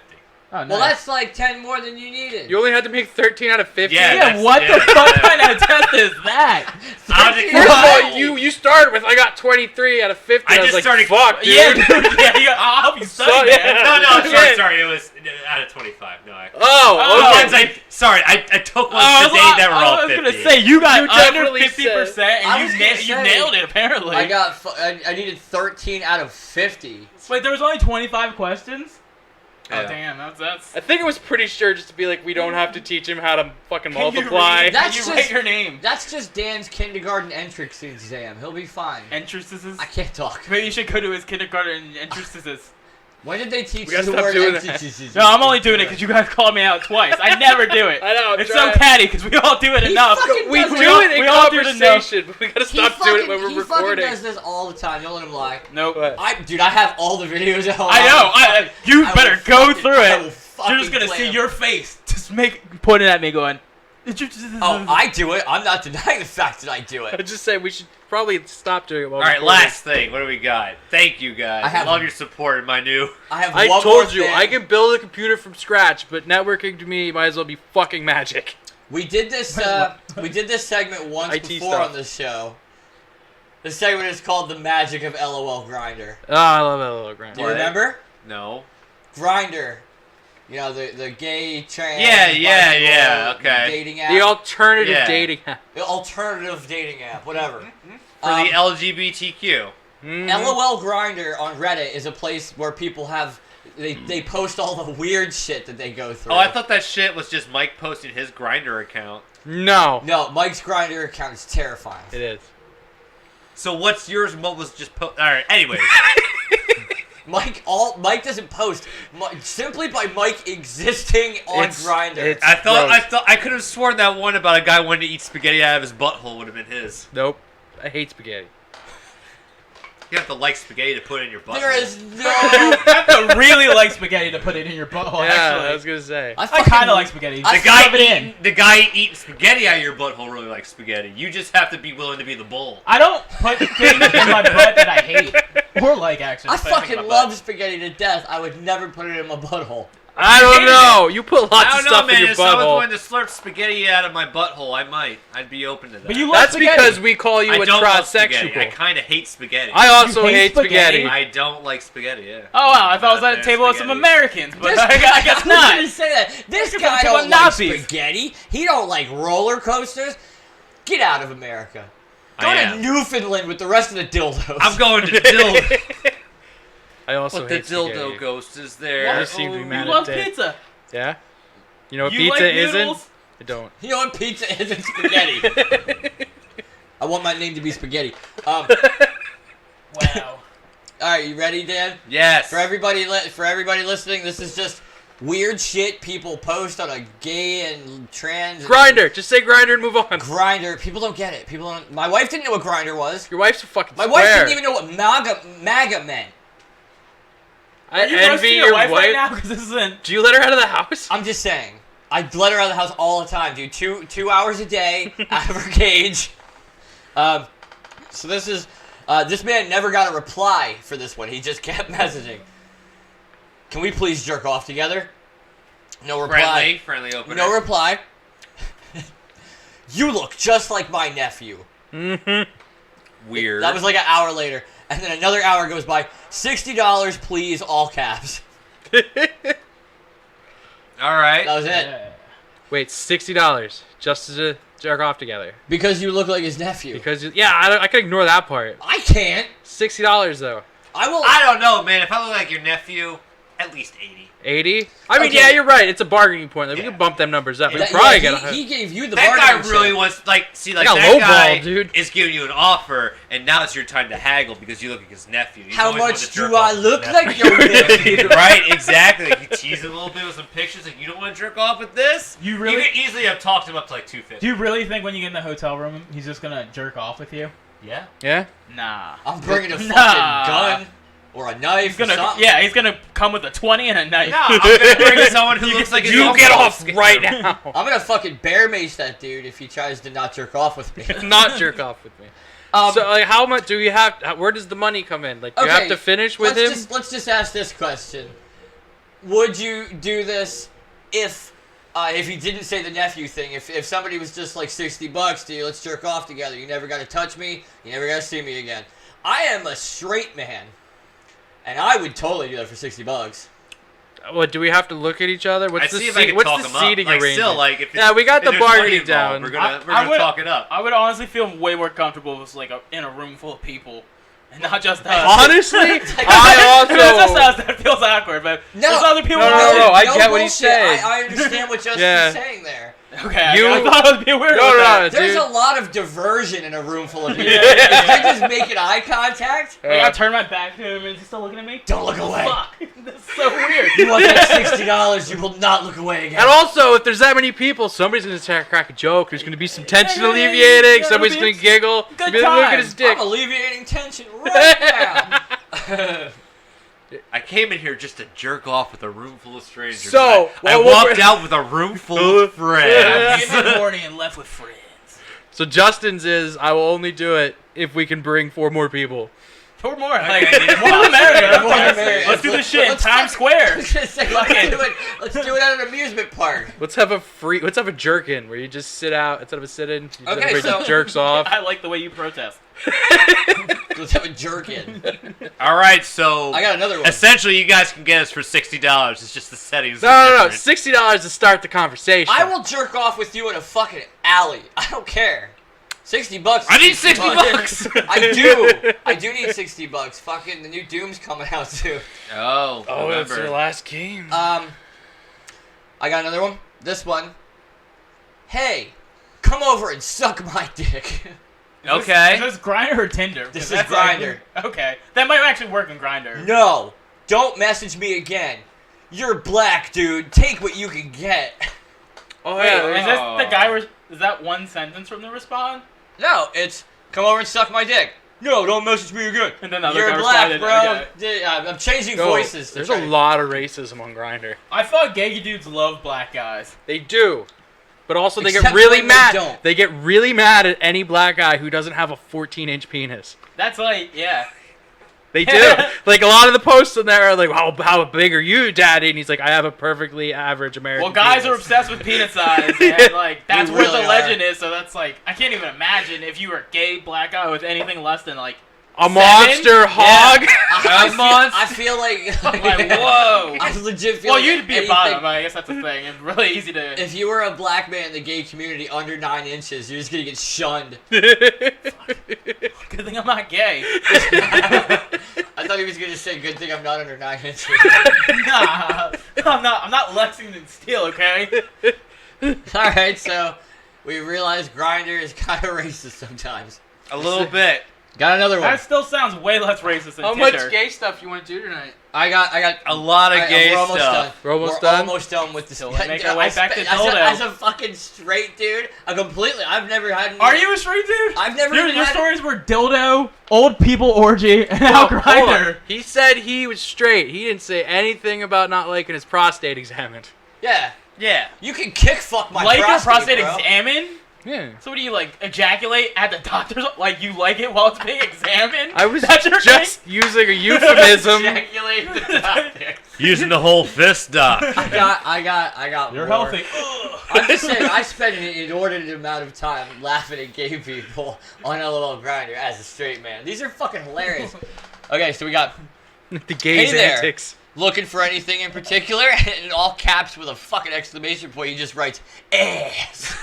Oh, Well, nice. that's like 10 more than you needed. You only had to make 13 out of 50? Yeah, Yeah, that's- what yeah, the fuck yeah. kind of test is that? I was First of all, What? you started with I got 23 out of 50. I I was just like, started- fuck, dude. Yeah, dude. Yeah, I'll help you study, So, man. yeah. No, Shit. sorry. It was out of 25. No, I. Oh, Oh. okay. I took ones I today that were all was 50. gonna say you got You under definitely 50%, I and was you gonna you say, nailed it apparently. I needed 13 out of 50. Wait, there was only 25 questions. Yeah. Oh damn, that's. I think it was pretty sure just to be like, we don't have to teach him how to fucking Can you multiply. read? That's Can you just- write your name? That's just Dan's kindergarten entrance exam. He'll be fine. Entrances. I can't talk. Maybe you should go to his kindergarten entrances. When did they teach We gotta you the stop word doing that. entrances? No, I'm only doing it because you guys called me out twice. I never do it. I know, I'm It's trying. so catty because we all do it He enough. fucking We does do it. it in we all do it enough. conversation, but we gotta He stop doing it when fucking- we're he fucking recording. does this all the time. Don't let him lie. Nope. What? Dude, I have all the videos at home. I know. You I better will go fucking- through I it. will fucking You're just gonna play see him. your face. Just pointing at me, going. Oh, I do it. I'm not denying the fact that I do I'd it. just say we should probably stop doing it while All right, recording. last thing. What do we got? Thank you guys. I have- love your support in my new. I have I one told more you, thing. I can build a computer from scratch, but networking to me might as well be fucking magic. We did this. We did this segment once IT before stuff. on this show. The segment is called "The Magic of LOL Grinder." Oh, I love that little grind. Do you What? remember No. Grinder? You know the gay trans. Yeah, bisexual okay. Dating app. The alternative Yeah. dating app. The alternative dating app. Whatever. For the LGBTQ. Mhm. LOL Grinder on Reddit is a place where people have they post all the weird shit that they go through. Oh, I thought that shit was just Mike posting his Grinder account. No, No, Mike's Grinder account is terrifying. it is. So what's yours? What was just All right. Anyways, Mike doesn't post simply by Mike existing on It's- Grinder. it's- I Gross. thought I could have sworn that one about a guy wanting to eat spaghetti out of his butthole would have been his. Nope. I hate spaghetti. You have to like spaghetti to put in your butthole. There is no. You have to really like spaghetti to put it in your butthole. yeah, actually, I was gonna say. I kind of like spaghetti. I- The guy eating spaghetti out of your butthole really likes spaghetti. You just have to be willing to be the bull. I don't put things in my butt that I hate or like. Actually, I just put things in fucking my butt. love spaghetti to death. I would never put it in my butthole. I don't hated know. You put lots I of don't know, stuff man. in your If someone's butthole. going to slurp spaghetti out of my butthole, I might. I'd be open to that. But you love That's spaghetti. because we call you I a don't love spaghetti. I transsexual. kind of hate spaghetti. I also You hate hate spaghetti. spaghetti? I don't like spaghetti. Yeah. Oh wow, I thought I was Not at a a table fan with some spaghetti. Americans, but This I guy, guess I was not. gonna say that. This You're guy talking don't about like Nazis. spaghetti. He don't like roller coasters. Get out of America. Go I to am. Newfoundland with the rest of the dildos. I'm going to dildo. I also But the hate dildo spaghetti. ghost is I there. just seem to be You mad love at Dave. pizza. Yeah? You know what You pizza like isn't? noodles? I don't. You know what pizza isn't spaghetti. I want my name to be spaghetti. Wow. All right, you ready, Dan? Yes. For everybody listening, this is just weird shit people post on a gay and trans Grinder. Just say grinder and move on. Grinder. People don't get it. People don't. My wife didn't know what Grinder was. Your wife's a fucking My square. wife didn't even know what MAGA meant. I Are you envy roasting your wife wife. right now? Because this isn't. Do you let her out of the house? I'm just saying. I let her out of the house all the time, dude. Two hours a day out of her cage. So this is this man never got a reply for this one. He just kept messaging. Can we please jerk off together? No reply. Friendly opener. No reply. You look just like my nephew. Weird. That was like an hour later. And then another hour goes by. $60, please, all caps. All right. That was it. Yeah. Wait, $60 just to jerk off together. Because you look like his nephew. Because I can ignore that part. I can't. $60 though. I will. I don't know, man. If I look like your nephew, at least 80. 80? I mean, Okay. yeah, you're right. It's a bargaining point. Like, we Yeah. can bump them numbers up. We That- probably yeah, get he gave you the That bargaining guy really chip. wants, like got that guy lowballed, dude. is giving you an offer, and now it's your time to haggle because you look like his nephew. He's How always wanted much to jerk do I off with look his like nephew. your nephew? Right, exactly. Like, you tease him a little bit with some pictures, like, you don't want to jerk off with this? You really- You could easily have talked him up to, like, 250. Do you really think when you get in the hotel room, he's just gonna jerk off with you? Yeah. Yeah? Nah. I'm bringing a fucking Nah. gun or a knife He's gonna, or something. yeah, he's gonna come with a 20 and a knife. No, I'm going to bring someone who looks like his You uncle. get off right now. I'm gonna fucking bear mace that dude if he tries to not jerk off with me. Not jerk off with me. So, like, how much do you have? Where does the money come in? Like, do you have to finish with him? Let's just ask this question: would you do this if he didn't say the nephew thing? If somebody was just like $60 to you, let's jerk off together. You never got to touch me. You never got to see me again. I am a straight man, and I would totally do that for $60. What, do we have to look at each other? I'd What's the see if I could what's talk the him up. seating Like, arrangement? still, like, if Yeah, we got if the there's money bargaining involved, down. We're I gonna would- talk it up. I would honestly feel way more comfortable if it was like in a room full of people and not just us. Honestly, I It's just also. us that feels awkward, but No, there's other people. no, around. no, I get what he's bullshit. saying. I understand what Justin's Yeah. saying there. Okay, I You- thought it would be weird. No, with no, that. There's dude. a lot of diversion in a room full of people. Yeah. If you're just making eye contact, Like, I turn my back to him and he's still looking at me. don't look away. Fuck, that's so weird. You want that $60, you will not look away again. And also, if there's that many people, somebody's gonna crack a joke. There's gonna be some tension Yeah, alleviating. yeah, Somebody's it'll gonna be giggle. good You'll be like, look at his time. dick. I'm alleviating tension right now. I came in here just to jerk off with a room full of strangers. So, I well, walked we're- out with a room full of friends. Came in the morning and left with friends. So Justin's is, I will only do it if we can bring 4 more people. 4 more. Like, Okay. more the merrier. More the merrier. Let's do this shit in Let's Times fucking- Square. Let's do it at an amusement park. Let's have a jerk-in where you just sit out instead of a sit-in. Okay, Everybody so- just jerks off. I like the way you protest. Let's have a jerk in. All right, so I got another one. essentially, you guys can get us for $60. It's just the settings. No, are different. $60 to start the conversation. I will jerk off with you in a fucking alley. I don't care. $60. I need $60. I do need $60. Fucking the new Doom's coming out too. Oh, Oh, that's November. your last game. I got another one. This one. Hey, come over and suck my dick. Okay. Is this Grindr or Tinder? This 'Cause is that's like- Grindr. Okay. That might actually work in Grindr. No, don't message me again. You're black, dude. Take what you can get. Oh Wait, yeah. is this the guy? Is that one sentence from the response? No, it's come over and suck my dick. No, don't message me again. And then the other You're guy black, responded, bro. I'm changing Go. voices. to There's try a to- lot of racism on Grindr. I thought gay dudes love black guys. They do. But also they get Except really when they mad. don't. They get really mad at any black guy who doesn't have a 14-inch penis. That's like, yeah. They do. Like, a lot of the posts in there are like, how big are you, daddy? And he's like, I have a perfectly average American Well, guys are penis. obsessed with penis size, and like that's We where really the are. legend is. So that's like, I can't even imagine if you were a gay black guy with anything less than like A 7? monster hog? I feel like. Like, whoa. I legit feel Well, like you'd be a anything- bottom. I guess that's the thing. It's really easy to. If you were a black man in the gay community under 9 inches, you're just gonna get shunned. Good thing I'm not gay. I thought he was gonna say, "Good thing I'm not under 9 inches." Nah, I'm not. I'm not Lexington Steel. Okay. All right, so we realized Grindr is kind of racist sometimes. A little bit. Got another one. That still sounds way less racist than How Tinder. much gay stuff you want to do tonight? I got A lot of Alright, gay we're almost stuff. done. We're almost We're done? almost done with this. Till we make our way back to as Dildo. as a fucking straight dude, completely. I've never had. Are you a straight dude? I've never Your, even your had- stories were dildo, old people orgy, and now Hold on. Grindr. He said he was straight. He didn't say anything about not liking his prostate examined. Yeah, Yeah. you can kick fuck my Like your prostate, prostate bro. examined? Yeah. So what do you like? Ejaculate at the doctor's? Like you like it while it's being examined? I was That's your just using a euphemism. Ejaculate the doctor. Using the whole fist, Doc. I got You're more. healthy. I'm just saying, I spend an inordinate amount of time laughing at gay people on LOL Grindr as a straight man. These are fucking hilarious. Okay, so we got The gays Hey there. antics. looking for anything in particular, and in all caps with a fucking exclamation point, he just writes, ass.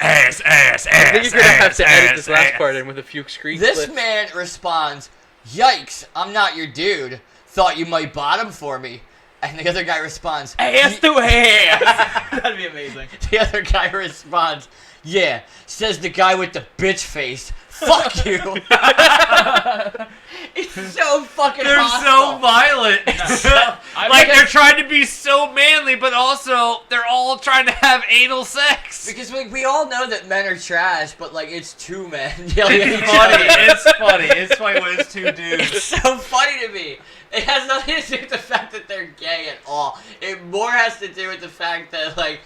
ass, I think you're gonna have to edit this last part in with a few screen This clips. man responds, yikes, I'm not your dude. Thought you might bottom for me. And the other guy responds, Ass to ass. That'd be amazing. The other guy responds, yeah, says the guy with the bitch face. Fuck you. It's so fucking They're hostile. so violent. Like they're trying to be so manly, but also they're all trying to have anal sex. Because we all know that men are trash, but like it's two men yelling at It's each funny. other. It's funny. It's funny when it's two dudes. It's so funny to me. It has nothing to do with the fact that they're gay at all. It more has to do with the fact that like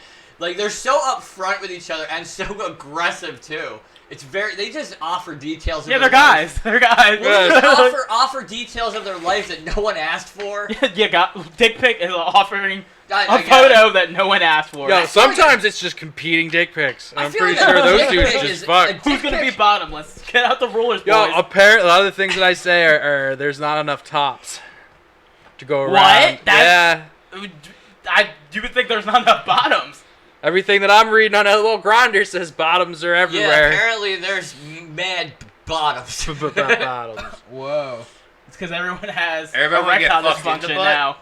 they're so upfront with each other and so aggressive too. It's they just offer details. Yeah, of they're their life. guys. They're guys. Well, they just offer details of their life that no one asked for. You got dick pic is offering I a got it. photo that no one asked for. Yo, sometimes it's just competing dick pics. I I'm feel pretty like sure a those dick dudes pic just is fuck. a dick Who's gonna be pic- bottomless? Get out the rulers, boys. Yo, apparently a lot of the things that I say are there's not enough tops to go around. What? Yeah. You would think there's not enough bottoms. Everything that I'm reading on LOL Grindr says bottoms are Yeah, everywhere. apparently there's mad bottoms. Bottoms. Whoa. It's because everyone has Everybody wanna get erectile fucked in the dysfunction butt? now.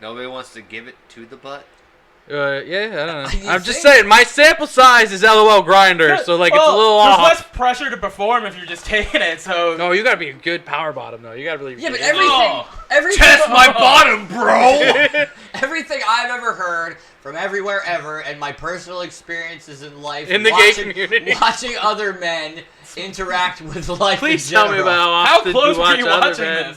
Nobody wants to give it to the butt. Yeah, I don't know. You I'm just think? saying, my sample size is LOL Grindr, so like it's a little there's off. less pressure to perform if you're just taking it. So No, you gotta be a good power bottom though. You gotta really. Yeah, but be- everything Test my bottom, bro. everything I've ever heard from everywhere ever, and my personal experiences in life, In the gay community. watching other men interact with life. Please in tell me about how how often close you were watch you other watching men.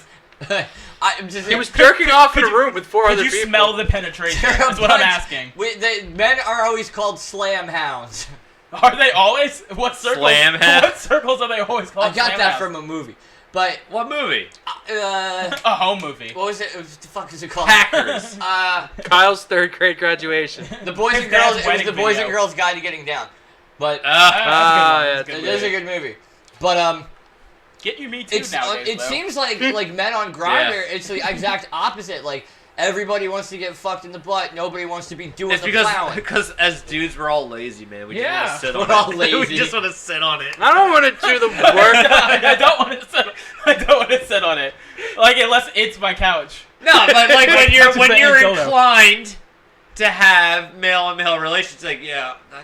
this? I'm just. He was jerking off in a room with four Could other you people. smell the penetration? They're a That's what I'm bunch- asking. Men are always called slam hounds. Are they always what circles? Slam hound. What circles are they always called? I got slam that hounds? from a movie, but What movie? uh, a home movie. what was it? What the fuck is it called? Hackers. Kyle's third grade graduation. The boys His and girls. dad's It was the wedding Boys video. and Girls Guide to Getting Down. But yeah, it is a good movie. But Get you me too it's nowadays. it though. seems like men on Grindr. It's the exact opposite. Like everybody wants to get fucked in the butt. Nobody wants to be doing It's the plowing. because as dudes we're all lazy, man. We Yeah. just want to sit We're on all it. lazy. We just want to sit on it. I don't want to do the work. I don't want to sit. I don't want to sit on it. Like unless it's my couch. No, but like when Touches the you're dildo. inclined to have male and male relations, like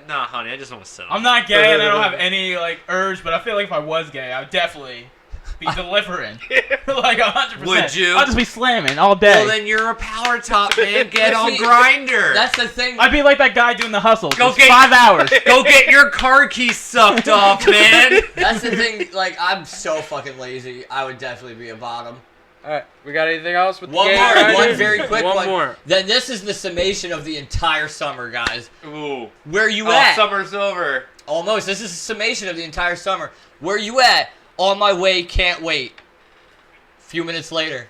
nah, honey, I just want to sit on I'm it. not gay and I don't have any like urge, but I feel like if I was gay, I would definitely be delivering. Like 100%. Would you? I'll just be slamming all day. Well, then you're a power top man. Get on See, Grindr. That's the thing. I'd be like that guy doing the hustle. Go Just get- 5 hours. Go get your car keys sucked off, man. That's the thing. Like I'm so fucking lazy. I would definitely be a bottom. All right, we got anything else with the One gay more. Grindr? One very quick one. One more. Then this is the summation of the entire summer, guys. Ooh. Where you Oh, at? summer's over. Almost. This is a summation of the entire summer. Where you at? On my way. Can't wait. Few minutes later.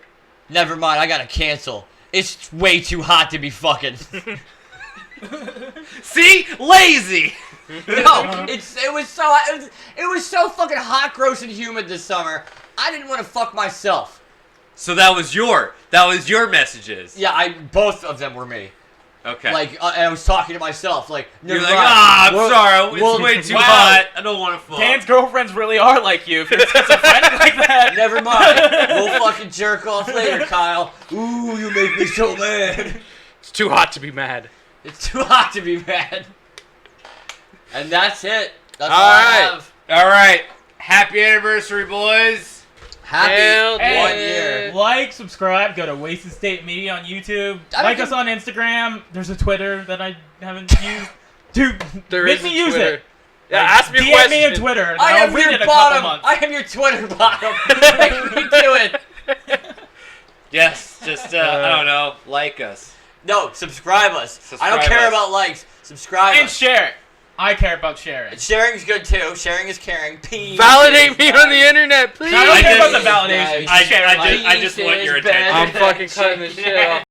Never mind. I gotta cancel. It's way too hot to be fucking. See, lazy. No, it was so fucking hot, gross, and humid this summer. I didn't want to fuck myself. So that was your messages. Yeah, both of them were me. Okay. Like, and I was talking to myself. Like, you're never like, mind. I'm We'll- sorry, it's we'll- way too wow. hot. I don't want to fuck. Dan's girlfriends really are like you. If you're schizophrenic like that. Never mind. We'll fucking jerk off later, Kyle. Ooh, you make me so mad. It's too hot to be mad. It's too hot to be mad. And that's it. That's all All I right. have. All right. Happy anniversary, boys. Happy Hell 1 yeah. year. Like, subscribe, go to Wasted State Media on YouTube. I Like don't us on Instagram. There's a Twitter that I haven't used. Dude, There make is me a use Twitter. it. Yeah, Like, ask me a DM question. me on Twitter. And I I'll am read your it in a couple bottom. months. I am your Twitter bottom. Make me do it. Yes, just I don't know, like us. No, subscribe us. I don't Subscribe care us. about likes. Subscribe And us. share it. I care about sharing. Sharing's good too. Sharing is caring. Peace. Validate me on the internet, please. I don't care about just- the validation. I Share life. just want your Peace is attention. I'm better fucking than cutting this shit off.